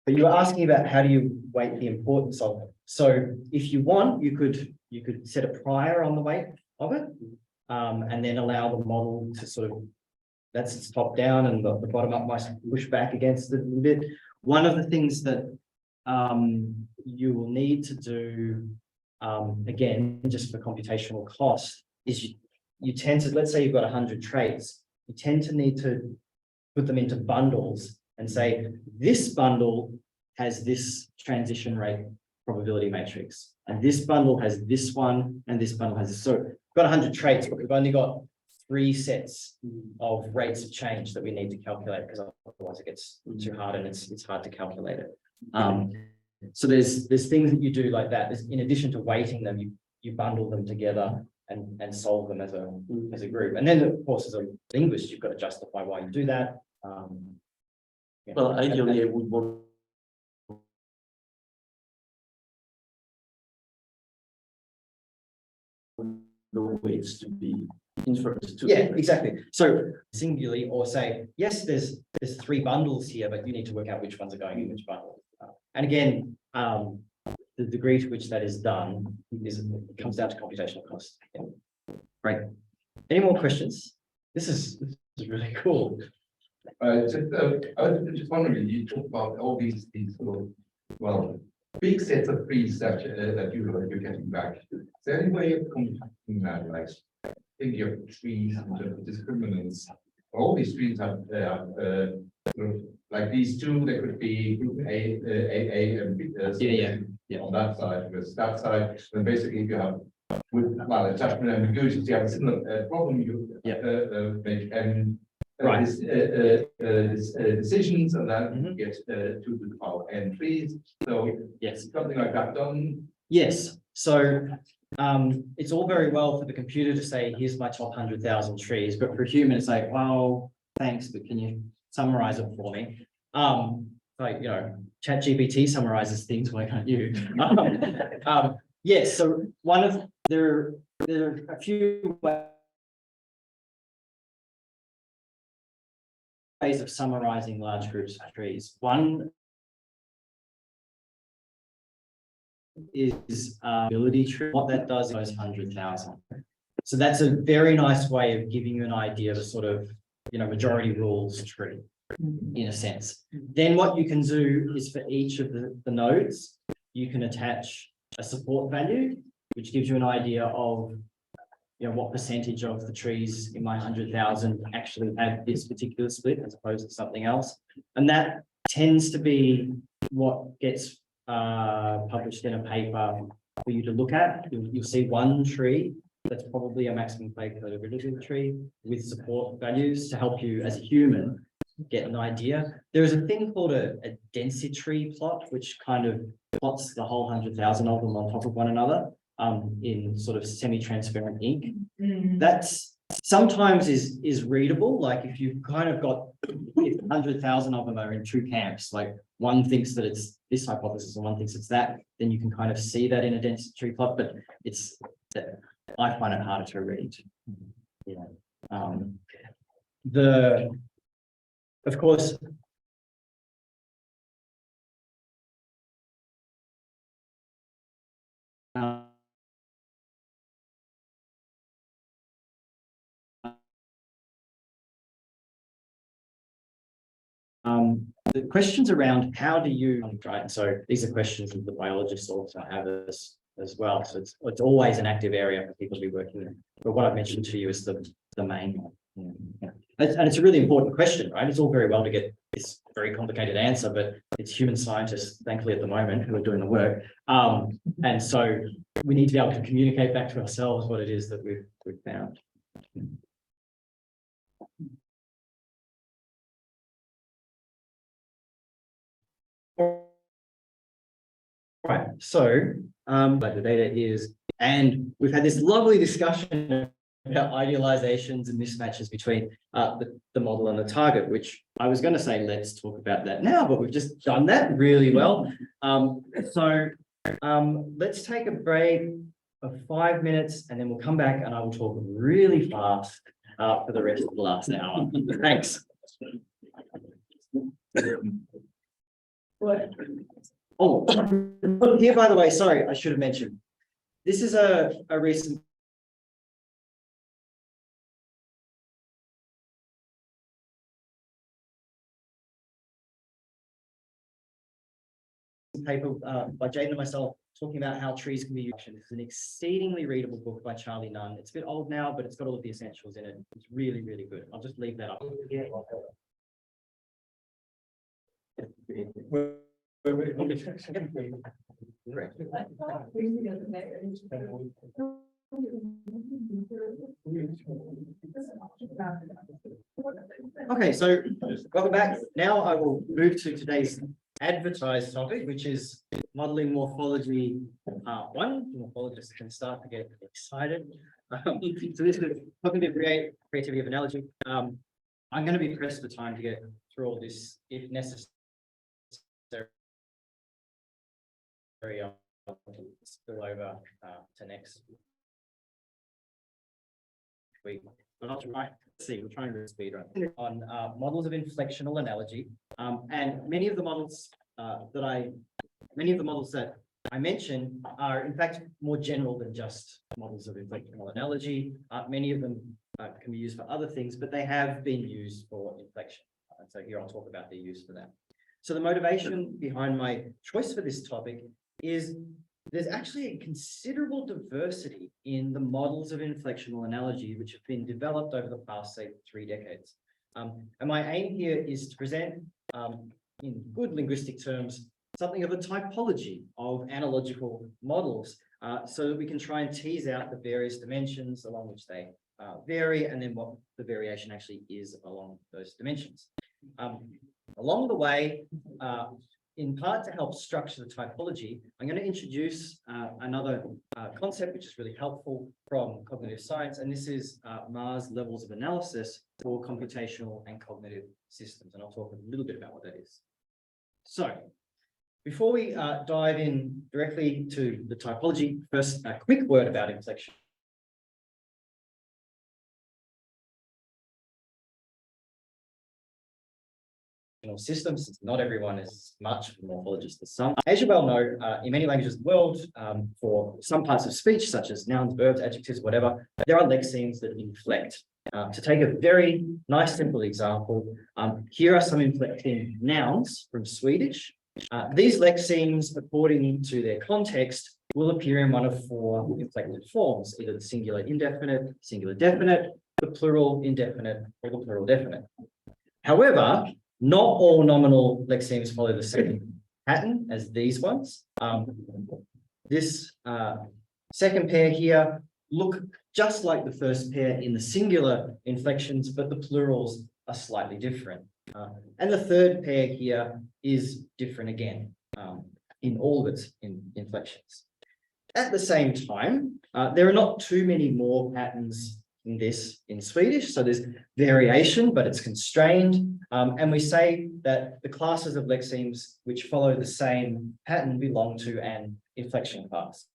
But you were asking about how do you weight the importance of it. So if you want, you could set a prior on the weight of it, and then allow the model to sort of, that's its top down and the bottom up might push back against it a little bit. One of the things that you will need to do, again, just for computational cost, is you tend to, let's say you've got 100 traits, you tend to need to put them into bundles and say, this bundle has this transition rate probability matrix, and this bundle has this one, and this bundle has this. So we've got 100 traits, but we've only got 3 sets of rates of change that we need to calculate, because otherwise it gets too hard and it's hard to calculate it. So there's things that you do like that. There's, in addition to weighting them, you bundle them together and solve them as a group. And then, of course, as a linguist, you've got to justify why you do that. Yeah. Well, ideally, I would want the weights to be inferred to. Yeah, exactly. So singularly, or say, yes, there's 3 bundles here, but you need to work out which ones are going in which bundle. And again, the degree to which that is done comes down to computational cost. Yeah. Right. Any more questions? This is really cool. I was just wondering, you talk about all these sort of, well, big sets of trees that you're getting back. Is there any way of computing that, like thinking of trees in terms of discriminants? All these trees have sort of like these 2, there could be group A and B. Yeah. On that side, because that side, then basically you have with attachment and ambiguity, you have a similar problem. You make Right. decisions, and then you get to the power n trees. So Yes. something like that done. Yes. So it's all very well for the computer to say, here's my top 100,000 trees, but for a human, it's like, well, thanks, but can you summarize it for me? Like, you know, ChatGPT summarizes things, why can't you? Yes, so there are a few ways of summarizing large groups of trees. One is ability tree. What that does is 100,000. So that's a very nice way of giving you an idea of a sort of, you know, majority rules tree in a sense. Then what you can do is for each of the nodes, you can attach a support value, which gives you an idea of, you know, what percentage of the trees in my 100,000 actually have this particular split as opposed to something else. And that tends to be what gets published in a paper for you to look at. You'll see one tree that's probably a maximum probability tree with support values to help you as a human get an idea. There is a thing called a density plot, which kind of plots the whole 100,000 of them on top of one another in sort of semi-transparent ink. That's sometimes is readable. Like if you've kind of got 100,000 of them are in 2 camps, like one thinks that it's this hypothesis and one thinks it's that, then you can kind of see that in a density plot, but I find it harder to read. Yeah. Of course, the questions around how do you, right? So these are questions that the biologists also have as well. So it's always an active area for people to be working in. But what I've mentioned to you is the main one. Yeah. And it's a really important question, right? It's all very well to get this very complicated answer, but it's human scientists, thankfully at the moment, who are doing the work. And so we need to be able to communicate back to ourselves what it is that we've found. Right, so but the data is, and we've had this lovely discussion about idealizations and mismatches between the model and the target, which I was going to say, let's talk about that now, but we've just done that really well. Let's take a break of 5 minutes and then we'll come back and I will talk really fast for the rest of the last hour. Thanks. Oh, here, by the way, sorry, I should have mentioned. This is a recent paper by Jane and myself talking about how trees can be used. This is an exceedingly readable book by Charlie Nunn. It's a bit old now, but it's got all of the essentials in it. It's really, really good. I'll just leave that up. Yeah. Okay, so welcome back. Now I will move to today's advertised topic, which is modeling morphology part 1. Morphologists can start to get excited. So this is cognitive creativity of analogy. I'm going to be pressed for time to get through all this, if necessary. Spill over to next I'll try. Let's see, we're trying to speed run on models of inflectional analogy, and many of the models that I mentioned are in fact more general than just models of inflectional analogy. Many of them can be used for other things, but they have been used for inflection. And so here I'll talk about their use for that. So the motivation behind my choice for this topic is there's actually a considerable diversity in the models of inflectional analogy which have been developed over the past, say, 3 decades. And my aim here is to present, in good linguistic terms, something of a typology of analogical models, so that we can try and tease out the various dimensions along which they vary, and then what the variation actually is along those dimensions. Along the way, in part to help structure the typology, I'm going to introduce another concept which is really helpful from cognitive science, and this is Mars levels of analysis for computational and cognitive systems, and I'll talk a little bit about what that is. So, before we dive in directly to the typology, first a quick word about inflection. Systems, since not everyone is much of a morphologist as some. As you well know, in many languages of the world, for some parts of speech, such as nouns, verbs, adjectives, whatever, there are lexemes that inflect. To take a very nice, simple example, here are some inflecting nouns from Swedish. These lexemes, according to their context, will appear in one of 4 inflected forms, either the singular indefinite, singular definite, the plural indefinite, or the plural definite. However, not all nominal lexemes follow the same pattern as these ones. This second pair here look just like the first pair in the singular inflections, but the plurals are slightly different. And the third pair here is different again in all of its inflections. At the same time, there are not too many more patterns in this in Swedish, so there's variation, but it's constrained. And we say that the classes of lexemes which follow the same pattern belong to an inflection class.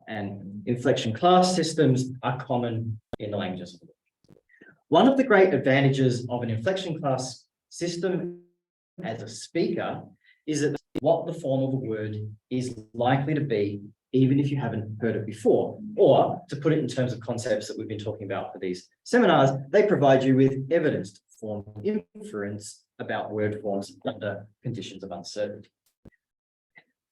And inflection class systems are common in the languages. One of the great advantages of an inflection class system as a speaker is that what the form of a word is likely to be, even if you haven't heard it before. Or, to put it in terms of concepts that we've been talking about for these seminars, they provide you with evidence to form inference about word forms under conditions of uncertainty.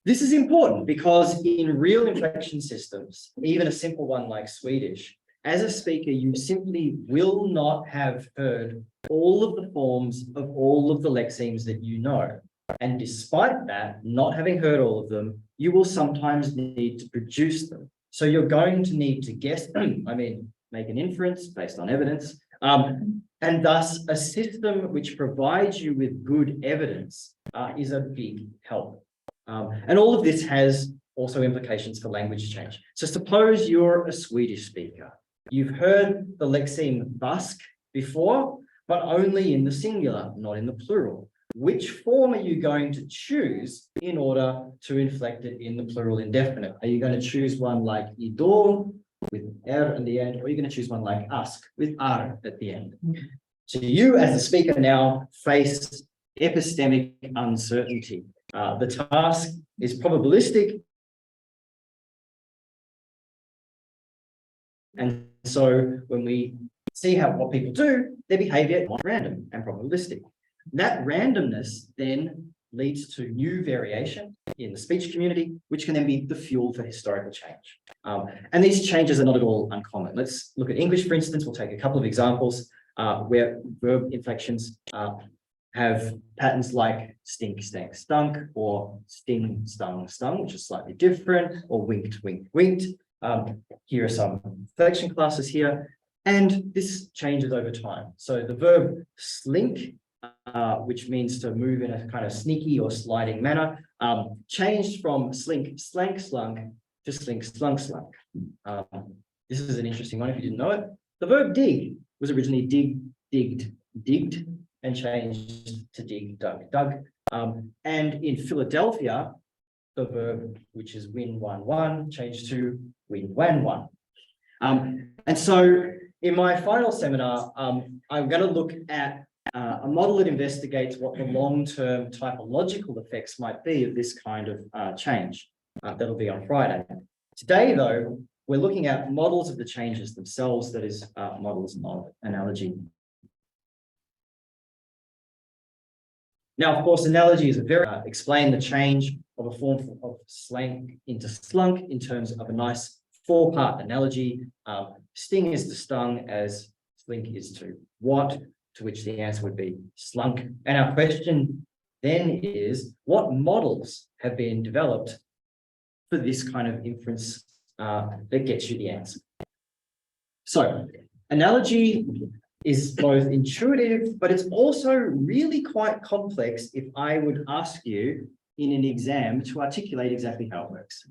This is important because in real inflection systems, even a simple one like Swedish, as a speaker, you simply will not have heard all of the forms of all of the lexemes that you know. And despite that, not having heard all of them, you will sometimes need to produce them. So you're going to need to guess, make an inference based on evidence. And thus, a system which provides you with good evidence is a big help. And all of this has also implications for language change. So suppose you're a Swedish speaker. You've heard the lexeme busk before, but only in the singular, not in the plural. Which form are you going to choose in order to inflect it in the plural indefinite? Are you going to choose one like idol with er at the end, or are you going to choose one like ask with ar at the end? So you as the speaker now face epistemic uncertainty. The task is probabilistic. And so when we see what people do, their behavior is random and probabilistic. That randomness then leads to new variation in the speech community, which can then be the fuel for historical change. And these changes are not at all uncommon. Let's look at English, for instance. We'll take a couple of examples where verb inflections have patterns like stink, stank, stunk, or sting, stung, stung, which is slightly different, or winked, winked, winked. Here are some inflection classes here, and this changes over time. So the verb slink, which means to move in a kind of sneaky or sliding manner, changed from slink, slank, slunk to slink, slunk, slunk. This is an interesting one if you didn't know it. The verb dig was originally dig, digged, digged, and changed to dig, dug, dug. And in Philadelphia, the verb, which is win, wan, wan, changed to win, wan, wan. And so in my final seminar, I'm going to look at a model that investigates what the long-term typological effects might be of this kind of change. That'll be on Friday. Today, though, we're looking at models of the changes themselves, that is, models of analogy. Now, of course, analogy is a very explain the change of a form of slank into slunk in terms of a nice four-part analogy. Sting is to stung as slink is to what, to which the answer would be slunk. And our question then is, what models have been developed for this kind of inference that gets you the answer? So, analogy is both intuitive, but it's also really quite complex if I would ask you in an exam to articulate exactly how it works.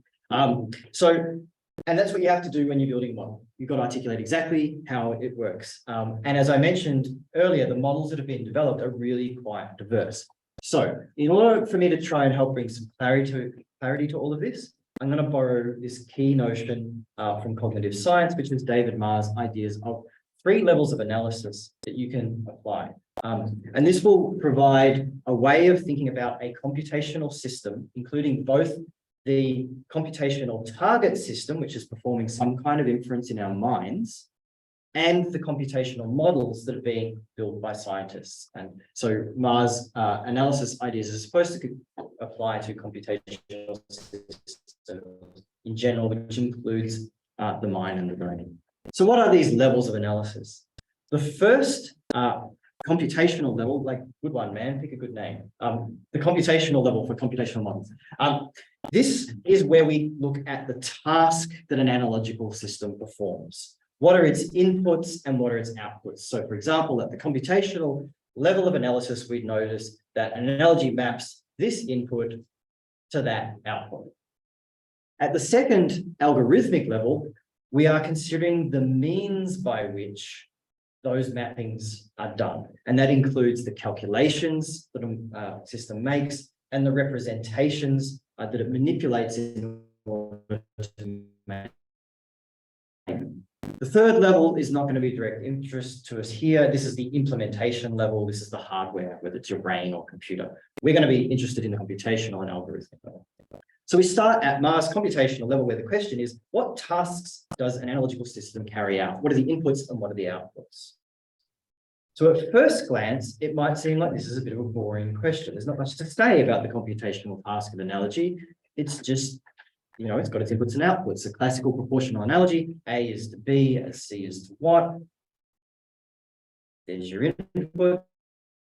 And that's what you have to do when you're building a model. You've got to articulate exactly how it works. And as I mentioned earlier, the models that have been developed are really quite diverse. So in order for me to try and help bring some clarity to all of this, I'm going to borrow this key notion from cognitive science, which is David Marr's ideas of 3 levels of analysis that you can apply. And this will provide a way of thinking about a computational system, including both the computational target system, which is performing some kind of inference in our minds, and the computational models that are being built by scientists. And so Marr's analysis ideas are supposed to apply to computational systems in general, which includes the mind and the brain. So what are these levels of analysis? The first computational level, like good one, man, pick a good name. The computational level for computational models. This is where we look at the task that an analogical system performs. What are its inputs and what are its outputs? So for example, at the computational level of analysis, we'd notice that an analogy maps this input to that output. At the second algorithmic level, we are considering the means by which those mappings are done. And that includes the calculations that a system makes and the representations that it manipulates in order to make. The third level is not going to be direct interest to us here. This is the implementation level. This is the hardware, whether it's your brain or computer. We're going to be interested in the computational and algorithmic level. So we start at Marr's computational level, where the question is, what tasks does an analogical system carry out? What are the inputs and what are the outputs? So at first glance, it might seem like this is a bit of a boring question. There's not much to say about the computational task of analogy. It's just, you know, it's got its inputs and outputs. A classical proportional analogy, A is to B, and C is to what? There's your inputs.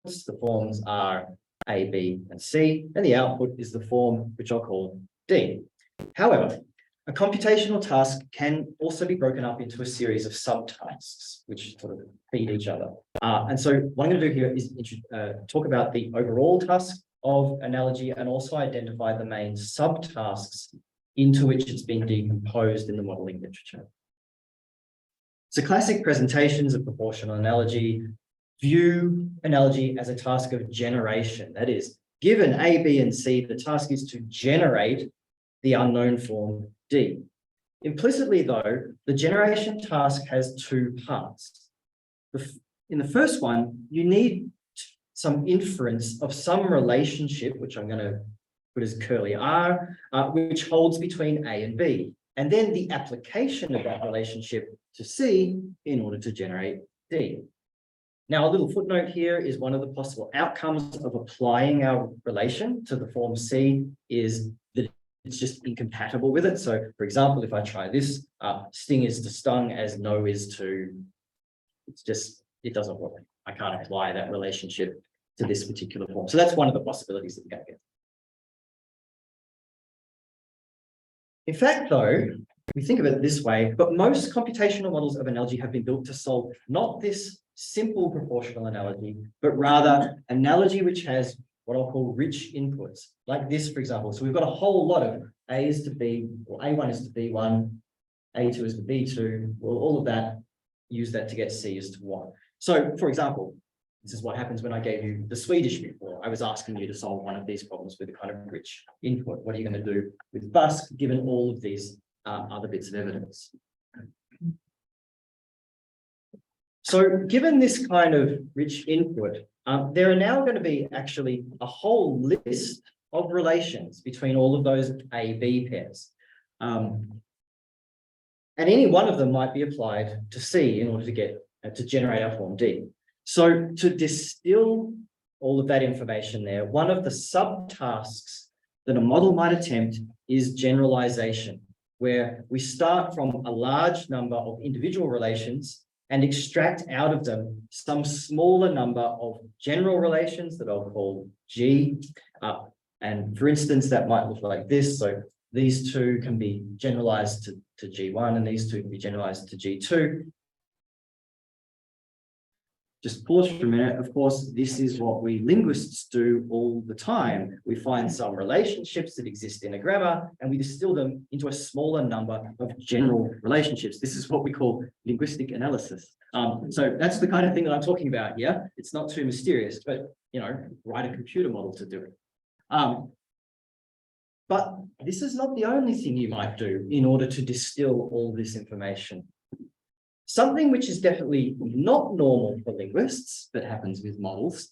The forms are A, B, and C, and the output is the form which I'll call D. However, a computational task can also be broken up into a series of subtasks, which sort of feed each other. And so what I'm going to do here is talk about the overall task of analogy and also identify the main subtasks into which it's been decomposed in the modeling literature. So classic presentations of proportional analogy view analogy as a task of generation. That is, given A, B, and C, the task is to generate the unknown form D. Implicitly, though, the generation task has 2 parts. In the first one, you need some inference of some relationship, which I'm going to put as curly R, which holds between A and B, and then the application of that relationship to C in order to generate D. Now, a little footnote here is one of the possible outcomes of applying our relation to the form C is that it's just incompatible with it. So, for example, if I try this, sting is to stung as no is to, it doesn't work. I can't apply that relationship to this particular form. So that's one of the possibilities that we're going to get. In fact, though, we think of it this way, but most computational models of analogy have been built to solve not this simple proportional analogy, but rather analogy which has what I'll call rich inputs, like this, for example. So we've got a whole lot of A is to B, or A1 is to B1, A2 is to B2, well, all of that, use that to get C is to 1. So, for example, this is what happens when I gave you the Swedish before. I was asking you to solve one of these problems with a kind of rich input. What are you going to do with Busk, given all of these other bits of evidence? So given this kind of rich input, there are now going to be actually a whole list of relations between all of those A-B pairs. And any one of them might be applied to C in order to get to generate our form D. So to distill all of that information there, one of the subtasks that a model might attempt is generalization, where we start from a large number of individual relations and extract out of them some smaller number of general relations that I'll call G. And for instance, that might look like this. So these two can be generalized to G1 and these two can be generalized to G2. Just pause for a minute. Of course, this is what we linguists do all the time. We find some relationships that exist in a grammar and we distill them into a smaller number of general relationships. This is what we call linguistic analysis. So that's the kind of thing that I'm talking about here. It's not too mysterious, but write a computer model to do it. But this is not the only thing you might do in order to distill all this information. Something which is definitely not normal for linguists, that happens with models,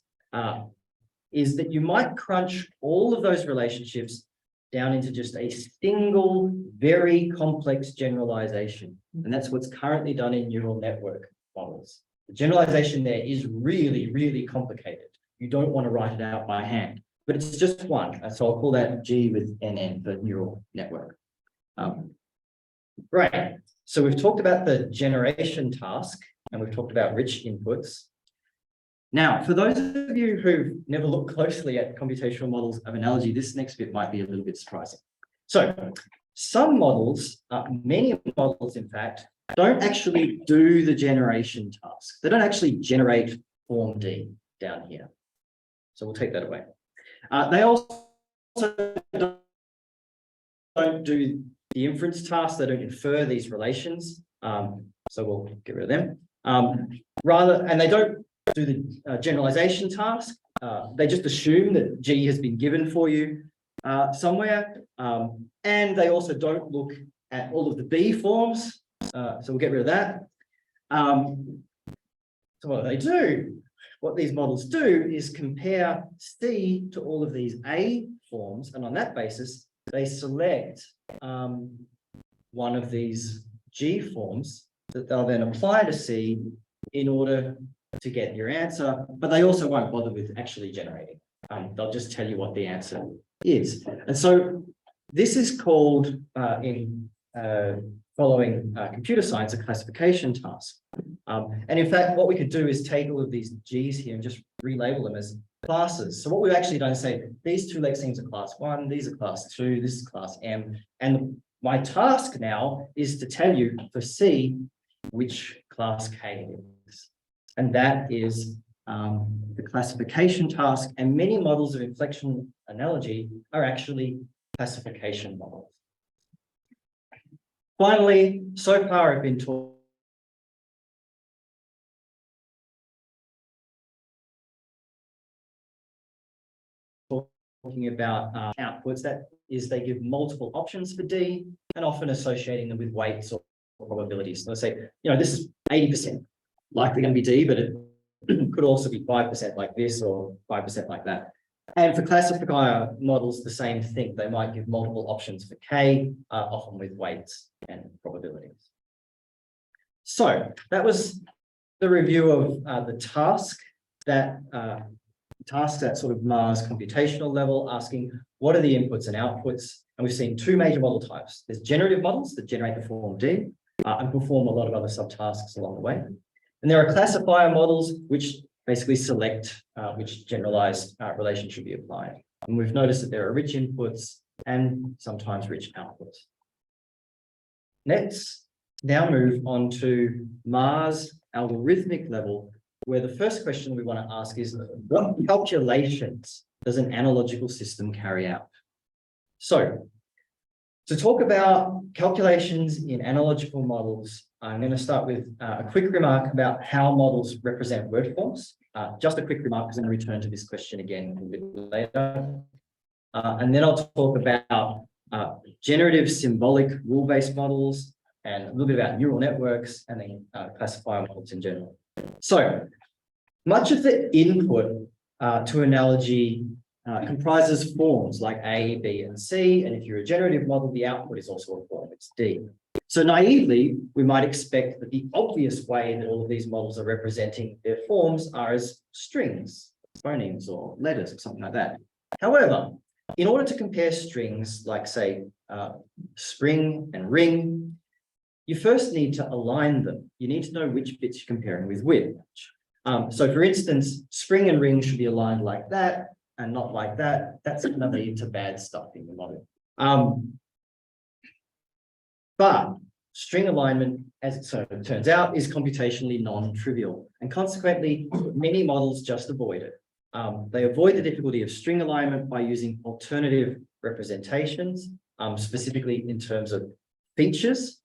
is that you might crunch all of those relationships down into just a single, very complex generalization. And that's what's currently done in neural network models. The generalization there is really, really complicated. You don't want to write it out by hand, but it's just one. So I'll call that G with NN for neural network. Right. So we've talked about the generation task and we've talked about rich inputs. Now, for those of you who've never looked closely at computational models of analogy, this next bit might be a little bit surprising. So some models, many models, in fact, don't actually do the generation task. They don't actually generate form D down here. So we'll take that away. They also don't do the inference task. They don't infer these relations. So we'll get rid of them. And they don't do the generalization task. They just assume that G has been given for you somewhere. And they also don't look at all of the B forms. So we'll get rid of that. So what do? What these models do is compare C to all of these A forms. And on that basis, they select one of these G forms that they'll then apply to C in order to get your answer, but they also won't bother with actually generating. They'll just tell you what the answer is. And so this is called, following computer science, a classification task. And in fact, what we could do is take all of these G's here and just relabel them as classes. So what we've actually done is say, these two lexemes are class 1, these are class 2, this is class M. And my task now is to tell you for C, which class K it is. And that is the classification task. And many models of inflection analogy are actually classification models. Finally, so far I've been talking about outputs. That is, they give multiple options for D and often associating them with weights or probabilities. So let's say, this is 80% likely going to be D, but it could also be 5% like this or 5% like that. And for classifier models, the same thing. They might give multiple options for K, often with weights and probabilities. So that was the review of the task that sort of Mars computational level, asking what are the inputs and outputs. And we've seen two major model types. There's generative models that generate the form D and perform a lot of other subtasks along the way. And there are classifier models which basically select which generalized relation should be applied. And we've noticed that there are rich inputs and sometimes rich outputs. Let's now move on to Mars algorithmic level, where the first question we want to ask is, what calculations does an analogical system carry out? So, to talk about calculations in analogical models, I'm going to start with a quick remark about how models represent word forms. Just a quick remark, because I'm going to return to this question again a bit later. And then I'll talk about generative symbolic rule-based models and a little bit about neural networks and then classifier models in general. So much of the input to analogy comprises forms like A, B, and C. And if you're a generative model, the output is also a form, it's D. So naively, we might expect that the obvious way that all of these models are representing their forms are as strings, phonemes, or letters, or something like that. However, in order to compare strings like, say, spring and ring, you first need to align them. You need to know which bits you're comparing with which. So for instance, spring and ring should be aligned like that and not like that. That's going to lead to bad stuff in the model. But string alignment, as it turns out, is computationally non-trivial. And consequently, many models just avoid it. They avoid the difficulty of string alignment by using alternative representations, specifically in terms of features.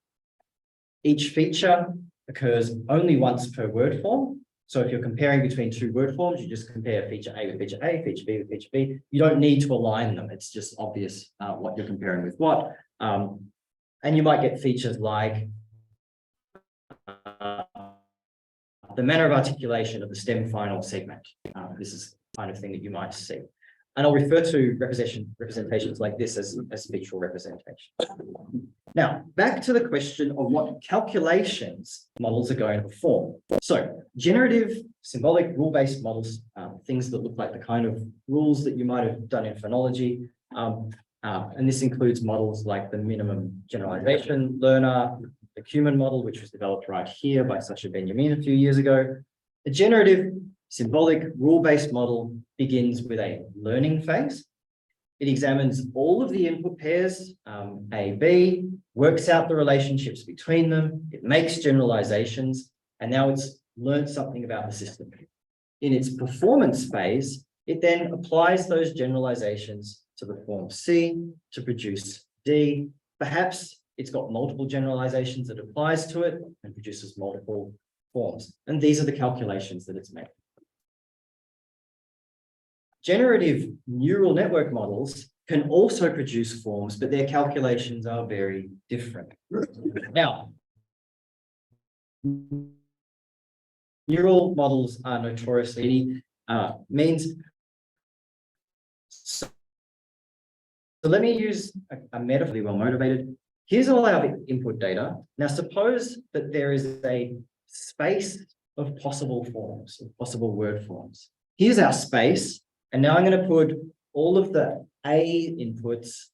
Each feature occurs only once per word form. So if you're comparing between two word forms, you just compare feature A with feature A, feature B with feature B. You don't need to align them. It's just obvious what you're comparing with what. And you might get features like the manner of articulation of the stem final segment. This is the kind of thing that you might see. And I'll refer to representations like this as featural representation. Now, back to the question of what calculations models are going to perform. So, generative, symbolic, rule-based models, things that look like the kind of rules that you might have done in phonology. And this includes models like the minimum generalization learner, the Kuman model, which was developed right here by Sasha Benjamin a few years ago. A generative, symbolic, rule-based model begins with a learning phase. It examines all of the input pairs, A, B, works out the relationships between them, it makes generalizations, and now it's learned something about the system. In its performance phase, it then applies those generalizations to the form C to produce D. Perhaps it's got multiple generalizations that applies to it and produces multiple forms. And these are the calculations that it's making. Generative neural network models can also produce forms, but their calculations are very different. Now, neural models are notoriously means. So let me use a metaphor, well motivated. Here's all our input data. Now, suppose that there is a space of possible forms, of possible word forms. Here's our space. And now I'm going to put all of the A inputs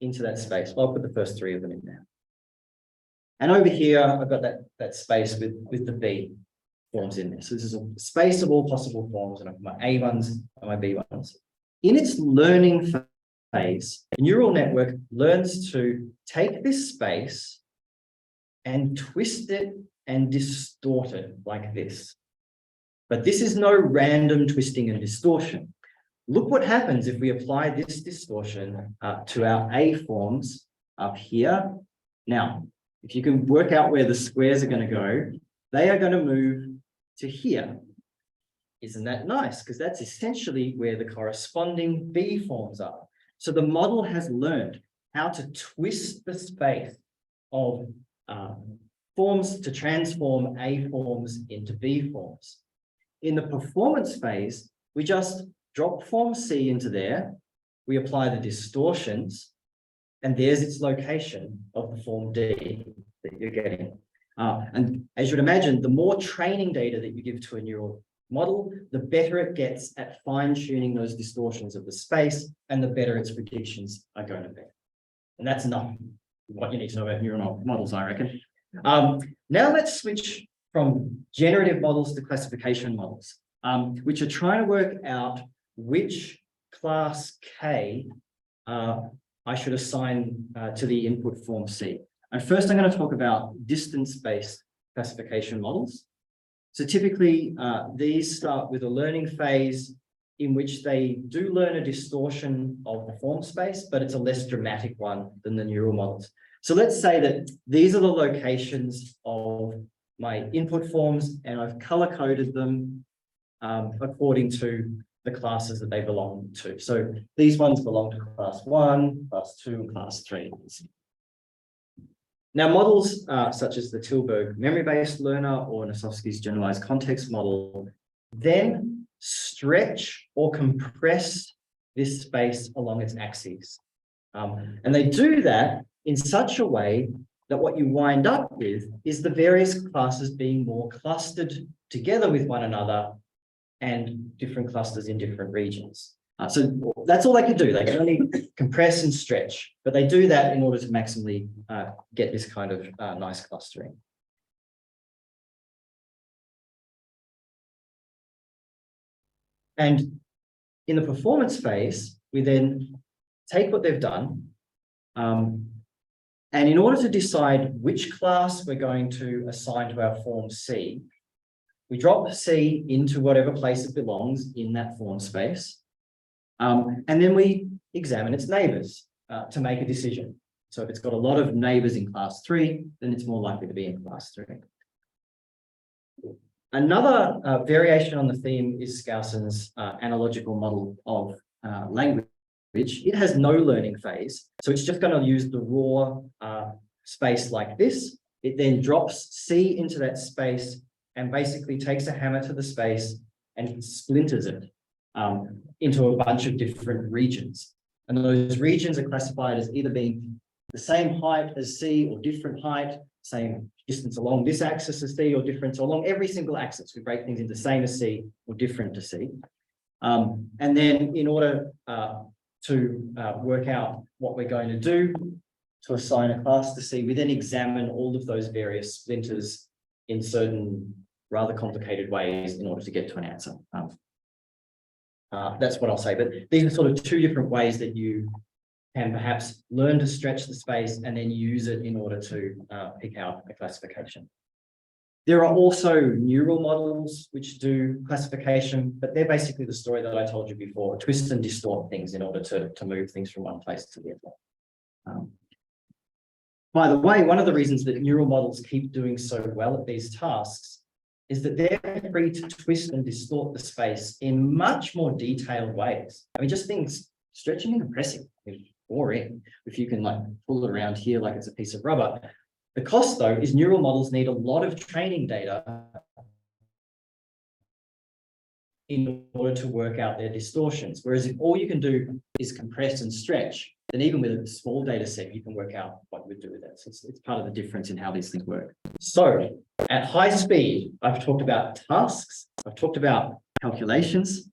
into that space. Well, I'll put the first three of them in there. And over here, I've got that space with the B forms in there. So this is a space of all possible forms, and I've got my A ones and my B ones. In its learning phase, a neural network learns to take this space and twist it and distort it like this. But this is no random twisting and distortion. Look what happens if we apply this distortion to our A forms up here. Now, if you can work out where the squares are going to go, they are going to move to here. Isn't that nice? Because that's essentially where the corresponding B forms are. So the model has learned how to twist the space of forms to transform A forms into B forms. In the performance phase, we just drop form C into there, we apply the distortions, and there's its location of the form D that you're getting. And as you would imagine, the more training data that you give to a neural model, the better it gets at fine-tuning those distortions of the space, and the better its predictions are going to be. And that's enough what you need to know about neural models, I reckon. Now let's switch from generative models to classification models, which are trying to work out which class K I should assign to the input form C. And first, I'm going to talk about distance-based classification models. So typically, these start with a learning phase in which they do learn a distortion of the form space, but it's a less dramatic one than the neural models. So let's say that these are the locations of my input forms, and I've color-coded them according to the classes that they belong to. So these ones belong to class 1, class 2, and class 3. Now, models such as the Tilburg memory-based learner or Nosovsky's generalized context model then stretch or compress this space along its axes. And they do that in such a way that what you wind up with is the various classes being more clustered together with one another and different clusters in different regions. So that's all they can do. They can only compress and stretch, but they do that in order to maximally get this kind of nice clustering. And in the performance phase, we then take what they've done, and in order to decide which class we're going to assign to our form C, we drop C into whatever place it belongs in that form space. And then we examine its neighbors to make a decision. So if it's got a lot of neighbors in class 3, then it's more likely to be in class 3. Another variation on the theme is Skousen's analogical model of language. It has no learning phase, so it's just going to use the raw space like this. It then drops C into that space and basically takes a hammer to the space and splinters it into a bunch of different regions. And those regions are classified as either being the same height as C or different height, same distance along this axis as C or different along every single axis. We break things into same as C or different to C. And then in order to work out what we're going to do to assign a class to C, we then examine all of those various splinters in certain rather complicated ways in order to get to an answer. That's what I'll say, but these are sort of two different ways that you can perhaps learn to stretch the space and then use it in order to pick out a classification. There are also neural models which do classification, but they're basically the story that I told you before, twist and distort things in order to move things from one place to the other. By the way, one of the reasons that neural models keep doing so well at these tasks is that they're free to twist and distort the space in much more detailed ways. I mean, just things stretching and compressing is boring if you can like pull it around here like it's a piece of rubber. The cost, though, is neural models need a lot of training data in order to work out their distortions. Whereas if all you can do is compress and stretch, then even with a small data set, you can work out what you would do with it. So it's part of the difference in how these things work. So at high speed, I've talked about tasks, I've talked about calculations.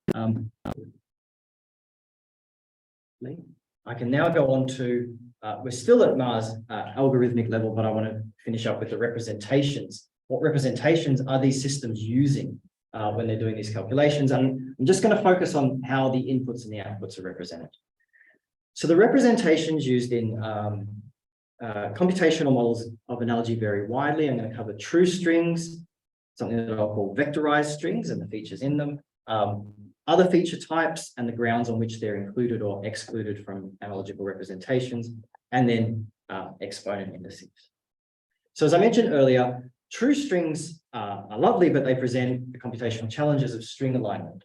I can now go on to, we're still at Mars algorithmic level, but I want to finish up with the representations. What representations are these systems using when they're doing these calculations? And I'm just going to focus on how the inputs and the outputs are represented. So the representations used in computational models of analogy vary widely. I'm going to cover true strings, something that I'll call vectorized strings and the features in them, other feature types and the grounds on which they're included or excluded from analogical representations, and then exponent indices. So as I mentioned earlier, true strings are lovely, but they present the computational challenges of string alignment.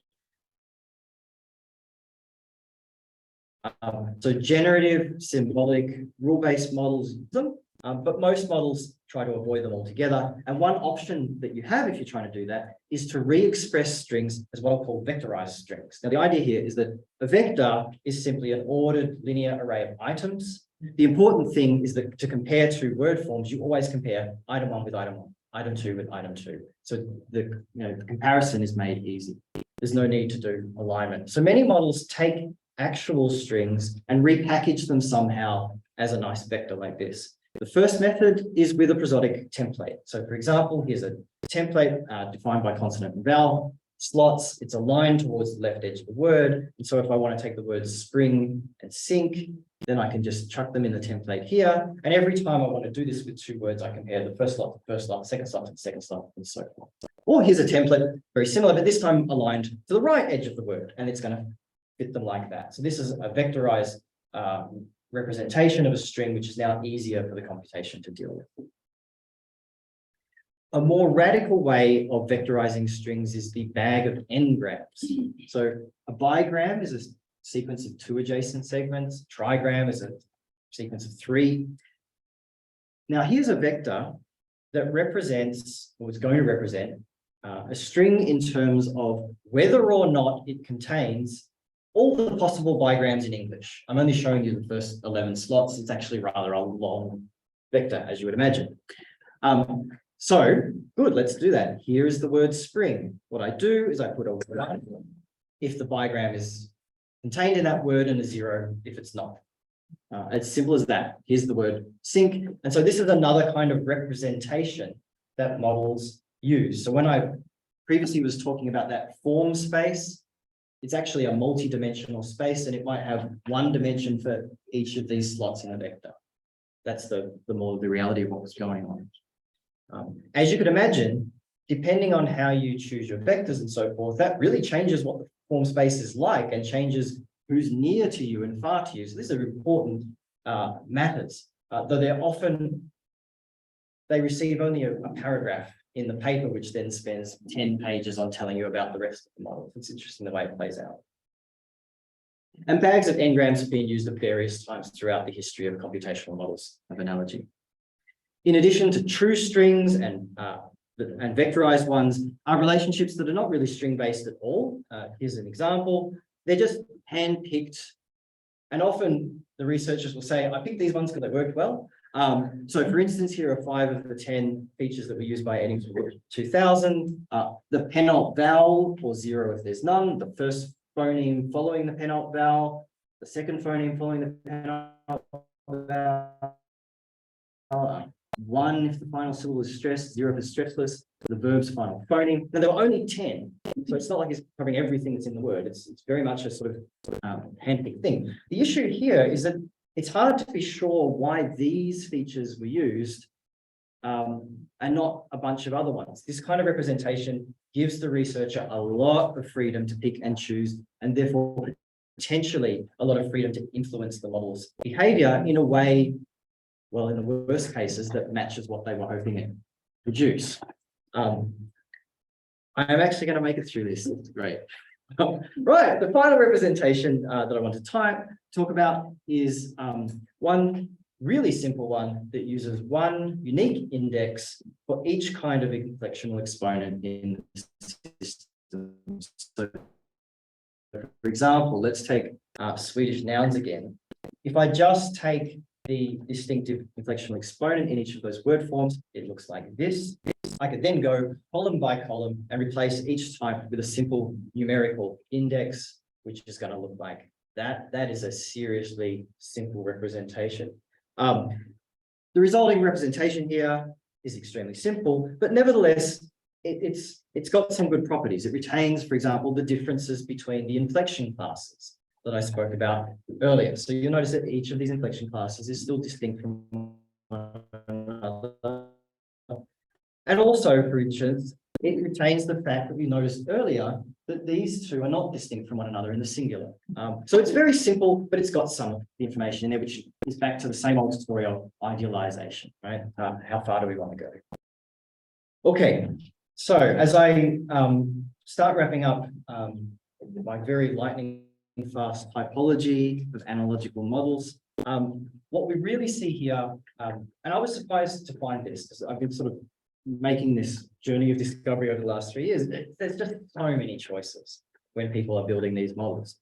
So generative, symbolic, rule-based models use them, but most models try to avoid them altogether. And one option that you have if you're trying to do that is to re-express strings as what I'll call vectorized strings. Now, the idea here is that a vector is simply an ordered linear array of items. The important thing is that to compare two word forms, you always compare item 1 with item 1, item 2 with item 2. So the comparison is made easy. There's no need to do alignment. So many models take actual strings and repackage them somehow as a nice vector like this. The first method is with a prosodic template. So for example, here's a template defined by consonant and vowel slots. It's aligned towards the left edge of the word. And so if I want to take the words spring and sink, then I can just chuck them in the template here. And every time I want to do this with two words, I compare the first slot to the first slot, second slot to the second slot, and so forth. Or here's a template, very similar, but this time aligned to the right edge of the word, and it's going to fit them like that. So this is a vectorized representation of a string, which is now easier for the computation to deal with. A more radical way of vectorizing strings is the bag of n-grams. So a bigram is a sequence of 2 adjacent segments. A trigram is a sequence of 3. Now here's a vector that represents, or is going to represent, a string in terms of whether or not it contains all the possible bigrams in English. I'm only showing you the first 11 slots. It's actually rather a long vector, as you would imagine. So good, let's do that. Here is the word spring. What I do is I put a 1 if the bigram is contained in that word and a 0 if it's not. As simple as that. Here's the word sync. And so this is another kind of representation that models use. So when I previously was talking about that form space, it's actually a multi-dimensional space, and it might have one dimension for each of these slots in a vector. That's the reality of what was going on. As you could imagine, depending on how you choose your vectors and so forth, that really changes what the form space is like and changes who's near to you and far to you. So these are important matters, though they receive only a paragraph in the paper, which then spends 10 pages on telling you about the rest of the model. It's interesting the way it plays out. And bags of n-grams have been used at various times throughout the history of computational models of analogy. In addition to true strings and vectorized ones are relationships that are not really string-based at all. Here's an example. They're just hand-picked, and often the researchers will say, I picked these ones because they worked well. So for instance, here are 5 of the 10 features that were used by Eddington 2000. The penult vowel, or 0 if there's none, the first phoneme following the penult vowel, the second phoneme following the penult vowel, 1 if the final syllable is stressed, 0 if it's stressless, the verb's final phoneme. Now there were only 10, so it's not like it's covering everything that's in the word. It's very much a sort of hand-picked thing. The issue here is that it's hard to be sure why these features were used and not a bunch of other ones. This kind of representation gives the researcher a lot of freedom to pick and choose, and therefore potentially a lot of freedom to influence the model's behavior in a way, well, in the worst cases, that matches what they were hoping it would produce. I'm actually going to make it through this. It's great. Right, the final representation that I want to talk about is one really simple one that uses one unique index for each kind of inflectional exponent in the system. So, for example, let's take Swedish nouns again. If I just take the distinctive inflectional exponent in each of those word forms, it looks like this. I could then go column by column and replace each type with a simple numerical index, which is going to look like that. That is a seriously simple representation. The resulting representation here is extremely simple, but nevertheless, it's got some good properties. It retains, for example, the differences between the inflection classes that I spoke about earlier. So you'll notice that each of these inflection classes is still distinct from one another. And also, for instance, it retains the fact that we noticed earlier that these two are not distinct from one another in the singular. So it's very simple, but it's got some of the information in there, which is back to the same old story of idealization, right? How far do we want to go? Okay, so as I start wrapping up my very lightning fast typology of analogical models, what we really see here, and I was surprised to find this because I've been sort of making this journey of discovery over the last 3 years, there's just so many choices when people are building these models.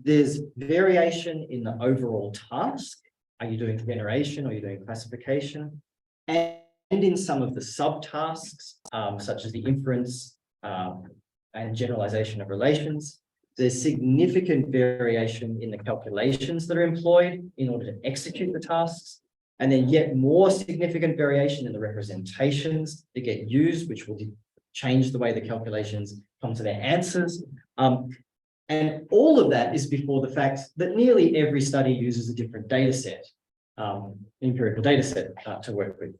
There's variation in the overall task. Are you doing generation or are you doing classification? And in some of the subtasks, such as the inference and generalization of relations. There's significant variation in the calculations that are employed in order to execute the tasks. And then yet more significant variation in the representations that get used, which will change the way the calculations come to their answers. And all of that is before the fact that nearly every study uses a different data set, empirical data set to work with.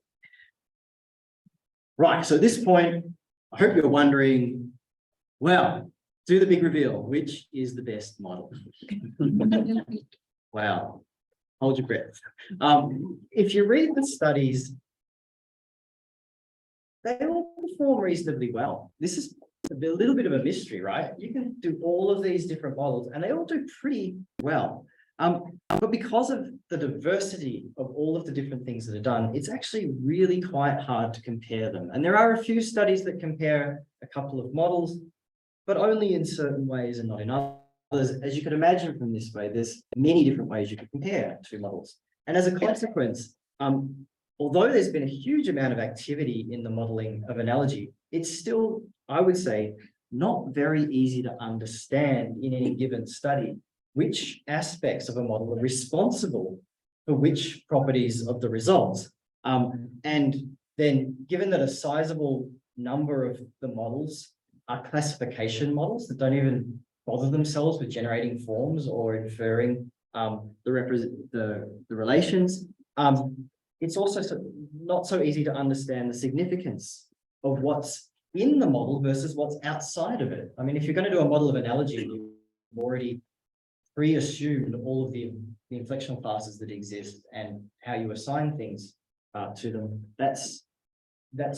Right, so at this point, I hope you're wondering, well, do the big reveal, which is the best model? Wow. Hold your breath. If you read the studies, they all perform reasonably well. This is a little bit of a mystery, right? You can do all of these different models and they all do pretty well. But because of the diversity of all of the different things that are done, it's actually really quite hard to compare them. And there are a few studies that compare a couple of models, but only in certain ways and not in others. As you could imagine from this way, there's many different ways you could compare two models. And as a consequence, although there's been a huge amount of activity in the modeling of analogy, it's still, I would say, not very easy to understand in any given study which aspects of a model are responsible for which properties of the results. And then given that a sizable number of the models are classification models that don't even bother themselves with generating forms or inferring the relations, it's also not so easy to understand the significance of what's in the model versus what's outside of it. I mean, if you're going to do a model of analogy, you've already pre-assumed all of the inflectional classes that exist and how you assign things to them. That's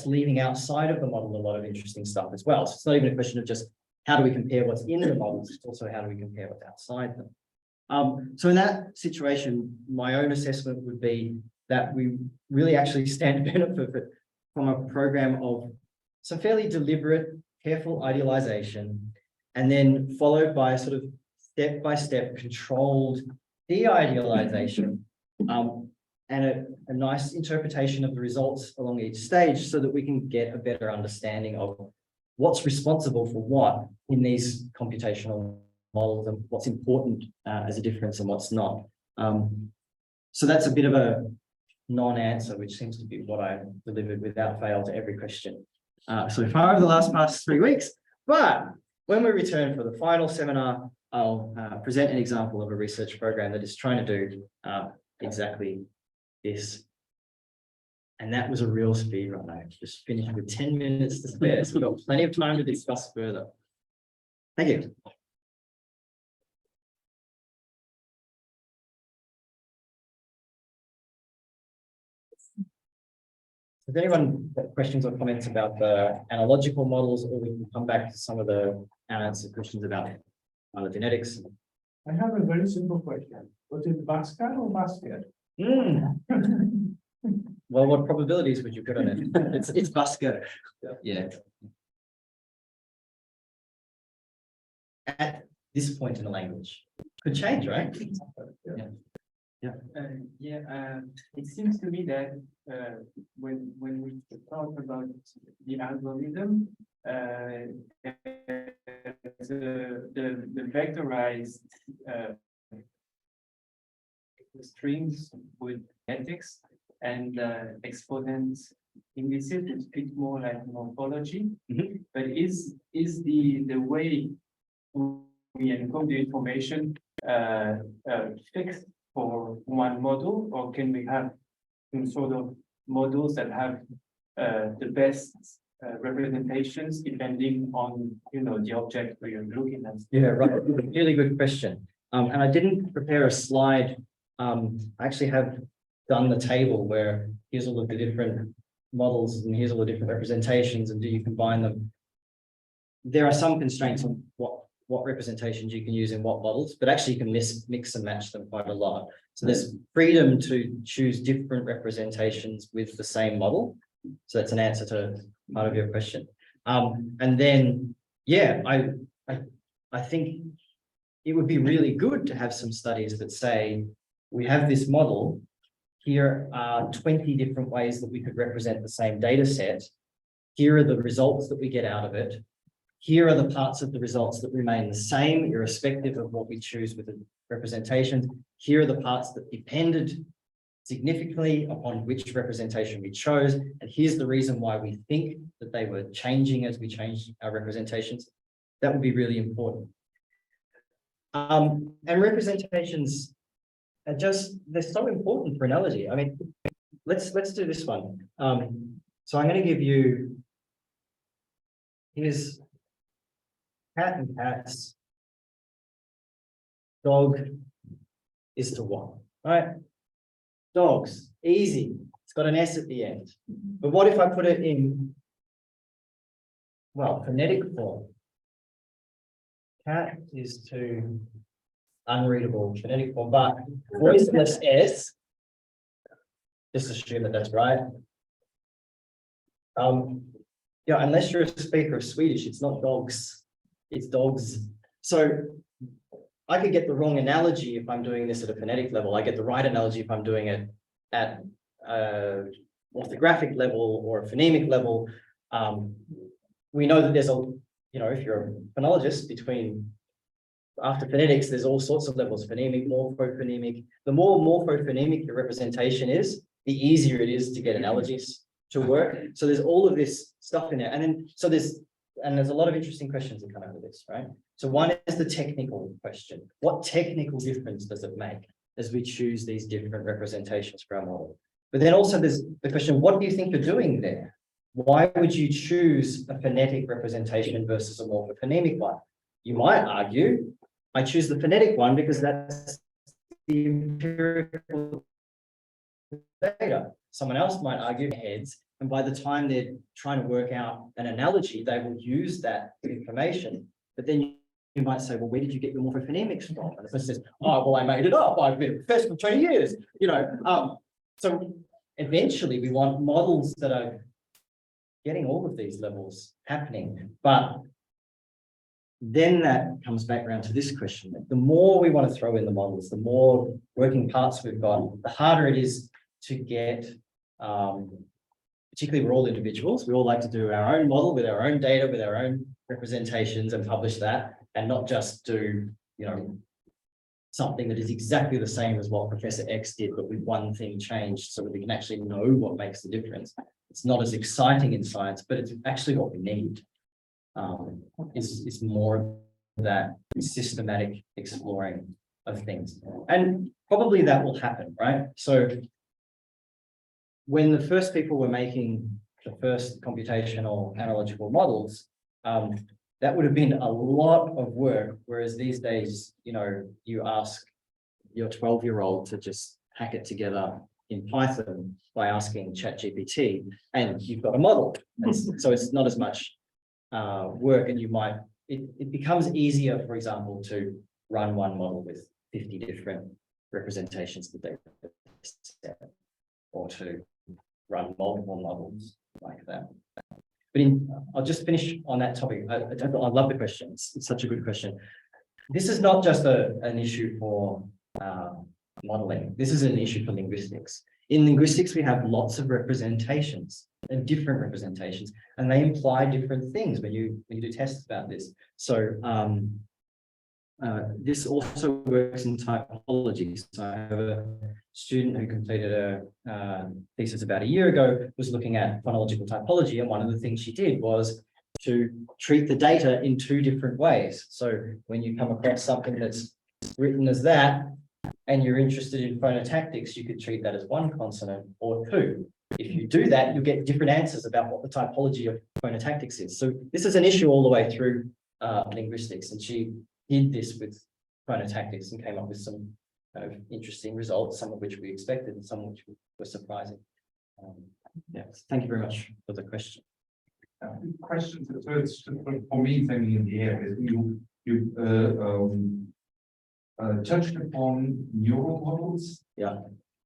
leaving outside of the model a lot of interesting stuff as well. So it's not even a question of just how do we compare what's in the models, it's also how do we compare what's outside them. So in that situation, my own assessment would be that we really actually stand to benefit from a program of some fairly deliberate, careful idealization, and then followed by a sort of step-by-step controlled de-idealization, and a nice interpretation of the results along each stage so that we can get a better understanding of what's responsible for what in these computational models and what's important as a difference and what's not. So that's a bit of a non-answer, which seems to be what I delivered without fail to every question so far over the past 3 weeks. But when we return for the final seminar, I'll present an example of a research program that is trying to do exactly this. And that was a real speed run. I just finished with 10 minutes to spare, so we've got plenty of time to discuss further. Thank you. If anyone got questions or comments about the analogical models, or we can come back to some of the unanswered questions about phylogenetics. I have a very simple question. Was it Basquiat or Basquiat? Well, what probabilities would you put on it? It's Basquiat. Yeah. At this point in the language, could change, right? Yeah. It seems to me that when we talk about the algorithm, the vectorized strings with ethics and exponents indices which fit more like morphology. But is the way we encode the information fixed for one model, or can we have some sort of models that have the best representations depending on the object we are looking at? Yeah, right. Really good question. And I didn't prepare a slide. I actually have done the table where here's all of the different models and here's all the different representations, and do you combine them? There are some constraints on what representations you can use in what models, but actually you can mix and match them quite a lot. So there's freedom to choose different representations with the same model. So that's an answer to part of your question. And then, yeah, I think it would be really good to have some studies that say, we have this model, here are 20 different ways that we could represent the same data set. Here are the results that we get out of it. Here are the parts of the results that remain the same, irrespective of what we choose with the representations. Here are the parts that depended significantly upon which representation we chose. And here's the reason why we think that they were changing as we changed our representations. That would be really important. And representations are they're so important for analogy. I mean, let's do this one. So I'm going to give you, here's cat and cats. Dog is to what? Right? Dogs, easy. It's got an S at the end. But what if I put it in, well, phonetic form? Cat is to unreadable phonetic form, but voiceless S, just assume that that's right. Yeah, unless you're a speaker of Swedish, it's not dogs, it's dogs. So I could get the wrong analogy if I'm doing this at a phonetic level. I get the right analogy if I'm doing it at orthographic level or a phonemic level. We know that there's a, if you're a phonologist, after phonetics, there's all sorts of levels, phonemic, morphophonemic. The more morphophonemic your representation is, the easier it is to get analogies to work. So there's all of this stuff in there. And then, there's a lot of interesting questions that come out of this, right? So one is the technical question. What technical difference does it make as we choose these different representations for our model? But then also there's the question, what do you think you're doing there? Why would you choose a phonetic representation versus a morphophonemic one? You might argue, I choose the phonetic one because that's the empirical data. Someone else might argue heads, and by the time they're trying to work out an analogy, they will use that information. But then you might say, well, where did you get your morphophonemics from? And the person says, oh, well, I made it up. I've been a professor for 20 years. So eventually we want models that are getting all of these levels happening. But then that comes back around to this question. The more we want to throw in the models, the more working parts we've got, the harder it is to get, particularly we're all individuals. We all like to do our own model with our own data, with our own representations and publish that, and not just do, something that is exactly the same as what Professor X did, but with one thing changed so that we can actually know what makes the difference. It's not as exciting in science, but it's actually what we need. It's more of that systematic exploring of things. And probably that will happen, right? So when the first people were making the first computational analogical models, that would have been a lot of work, whereas these days, you ask your 12-year-old to just hack it together in Python by asking ChatGPT, and you've got a model. And so it's not as much work, and it becomes easier, for example, to run one model with 50 different representations of the data, or to run multiple models like that. But I'll just finish on that topic. I love the question. It's such a good question. This is not just an issue for modeling. This is an issue for linguistics. In linguistics, we have lots of representations and different representations, and they imply different things when you do tests about this. So this also works in typology. So I have a student who completed a thesis about a year ago, was looking at phonological typology, and one of the things she did was to treat the data in two different ways. So when you come across something that's written as that, and you're interested in phonotactics, you could treat that as one consonant or two. If you do that, you'll get different answers about what the typology of phonotactics is. So this is an issue all the way through linguistics, and she did this with phonotactics and came up with some kind of interesting results, some of which we expected and some of which were surprising. Thank you very much for the question. Questions. So it's for me, thinking in the air is you touched upon neural models. Yeah.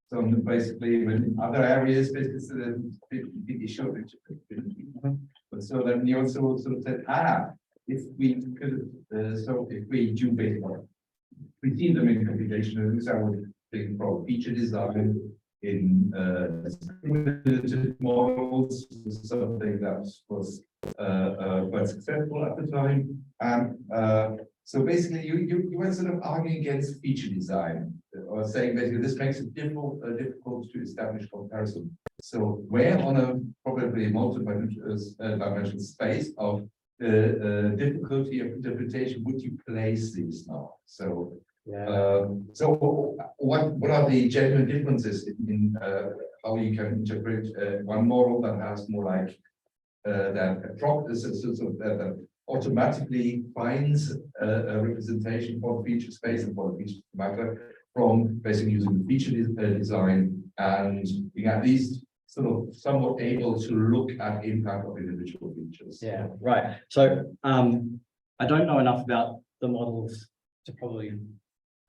So basically, when other areas, basically, the issue. But so then you also sort of said, if we could, so if we do basically, we see them in computation, I would think from feature design in discriminative models, something that was quite successful at the time. And so basically, you were sort of arguing against feature design, or saying basically this makes it difficult to establish comparison. So where on a probably multi-dimensional space of difficulty of interpretation would you place these now? So so what are the genuine differences in how you can interpret one model that has more like that automatically finds a representation for the feature space and for the feature matter from basically using the feature design and being at least sort of somewhat able to look at impact of individual features. Yeah, right. So I don't know enough about the models to probably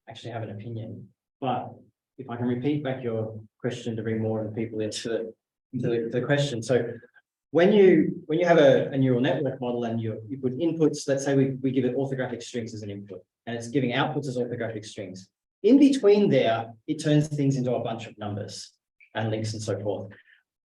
actually have an opinion. But if I can repeat back your question to bring more of the people into the question. So when you have a neural network model and you put inputs, let's say we give it orthographic strings as an input, and it's giving outputs as orthographic strings. In between there, it turns things into a bunch of numbers and links and so forth.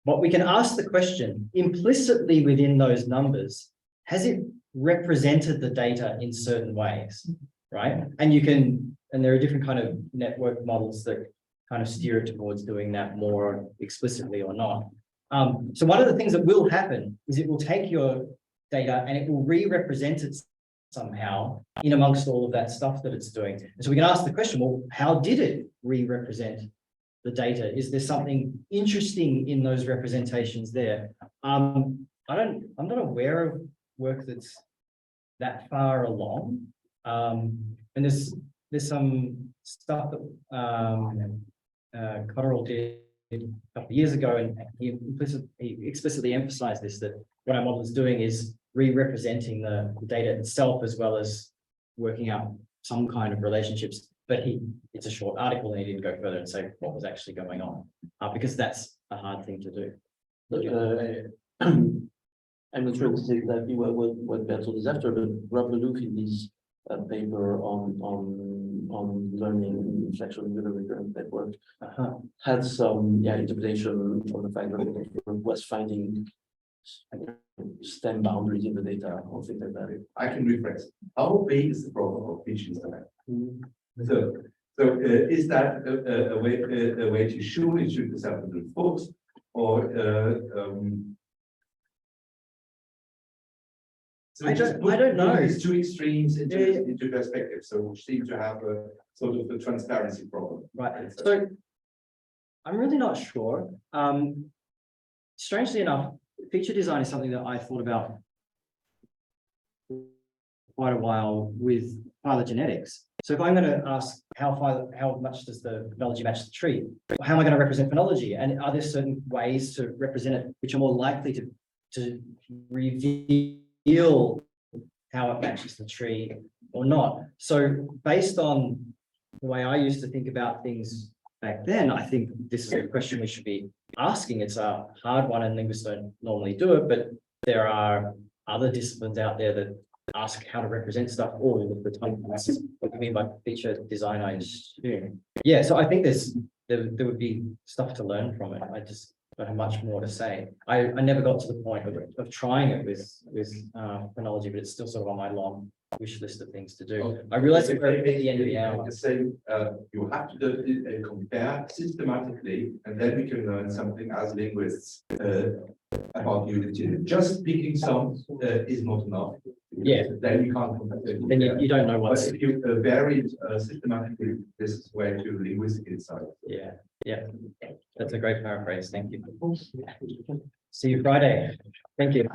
But we can ask the question, implicitly within those numbers, has it represented the data in certain ways, right? And there are different kind of network models that kind of steer it towards doing that more explicitly or not. So one of the things that will happen is it will take your data and it will re-represent it somehow in amongst all of that stuff that it's doing. And so we can ask the question, well, how did it re-represent the data? Is there something interesting in those representations there? I'm not aware of work that's that far along. And there's some stuff that Cotterill did a couple of years ago, and he explicitly emphasized this, that what our model is doing is re-representing the data itself, as well as working out some kind of relationships. But it's a short article, and he didn't go further and say what was actually going on, because that's a hard thing to do. I'm not sure this is exactly what Bertolt is after, but Rob Lelouch in his paper on learning inflection with a recurrent network had some interpretation of the fact that it was finding stem boundaries in the data or things like that. I can rephrase. How big is the problem of features So is that a way to surely shoot this up in the books, or so I don't know. These two extremes into perspective, so which seem to have a sort of a transparency problem. Right. So I'm really not sure. Strangely enough, feature design is something that I thought about quite a while with phylogenetics. So if I'm going to ask how much does the phylogy match the tree, how am I going to represent phenology, and are there certain ways to represent it which are more likely to reveal how it matches the tree or not? So based on the way I used to think about things back then, I think this is a question we should be asking. It's a hard one, and linguists don't normally do it, but there are other disciplines out there that ask how to represent stuff all of the time. This is what you mean by feature design, I assume. Yeah, so I think there would be stuff to learn from it. I just don't have much more to say. I never got to the point of trying it with phonology, but it's still sort of on my long wish list of things to do. I realize we're at the end of the hour. You have to compare systematically, and then we can learn something as linguists about unity. Just picking some is not enough. Yeah. Then you can't compare. Then you don't know what's. But if you vary systematically, this is where to linguistic insight. Yeah, yeah. That's a great paraphrase. Thank you. See you Friday. Thank you.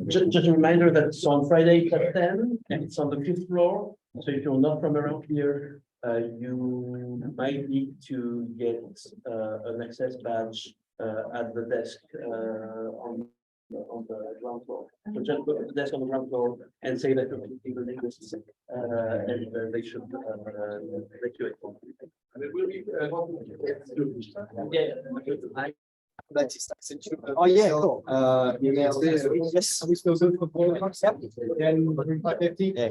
Just a reminder that it's on Friday at 10, and it's on the 5th floor. So if you're not from around here, you might need to get an access badge at the desk on the ground floor. So just go to the desk on the ground floor and say that you're meeting the linguists, and they should let you in. And it will be Oh yeah, cool. Yes. Are we still good for 4 o'clock? Then 5:50? Yeah.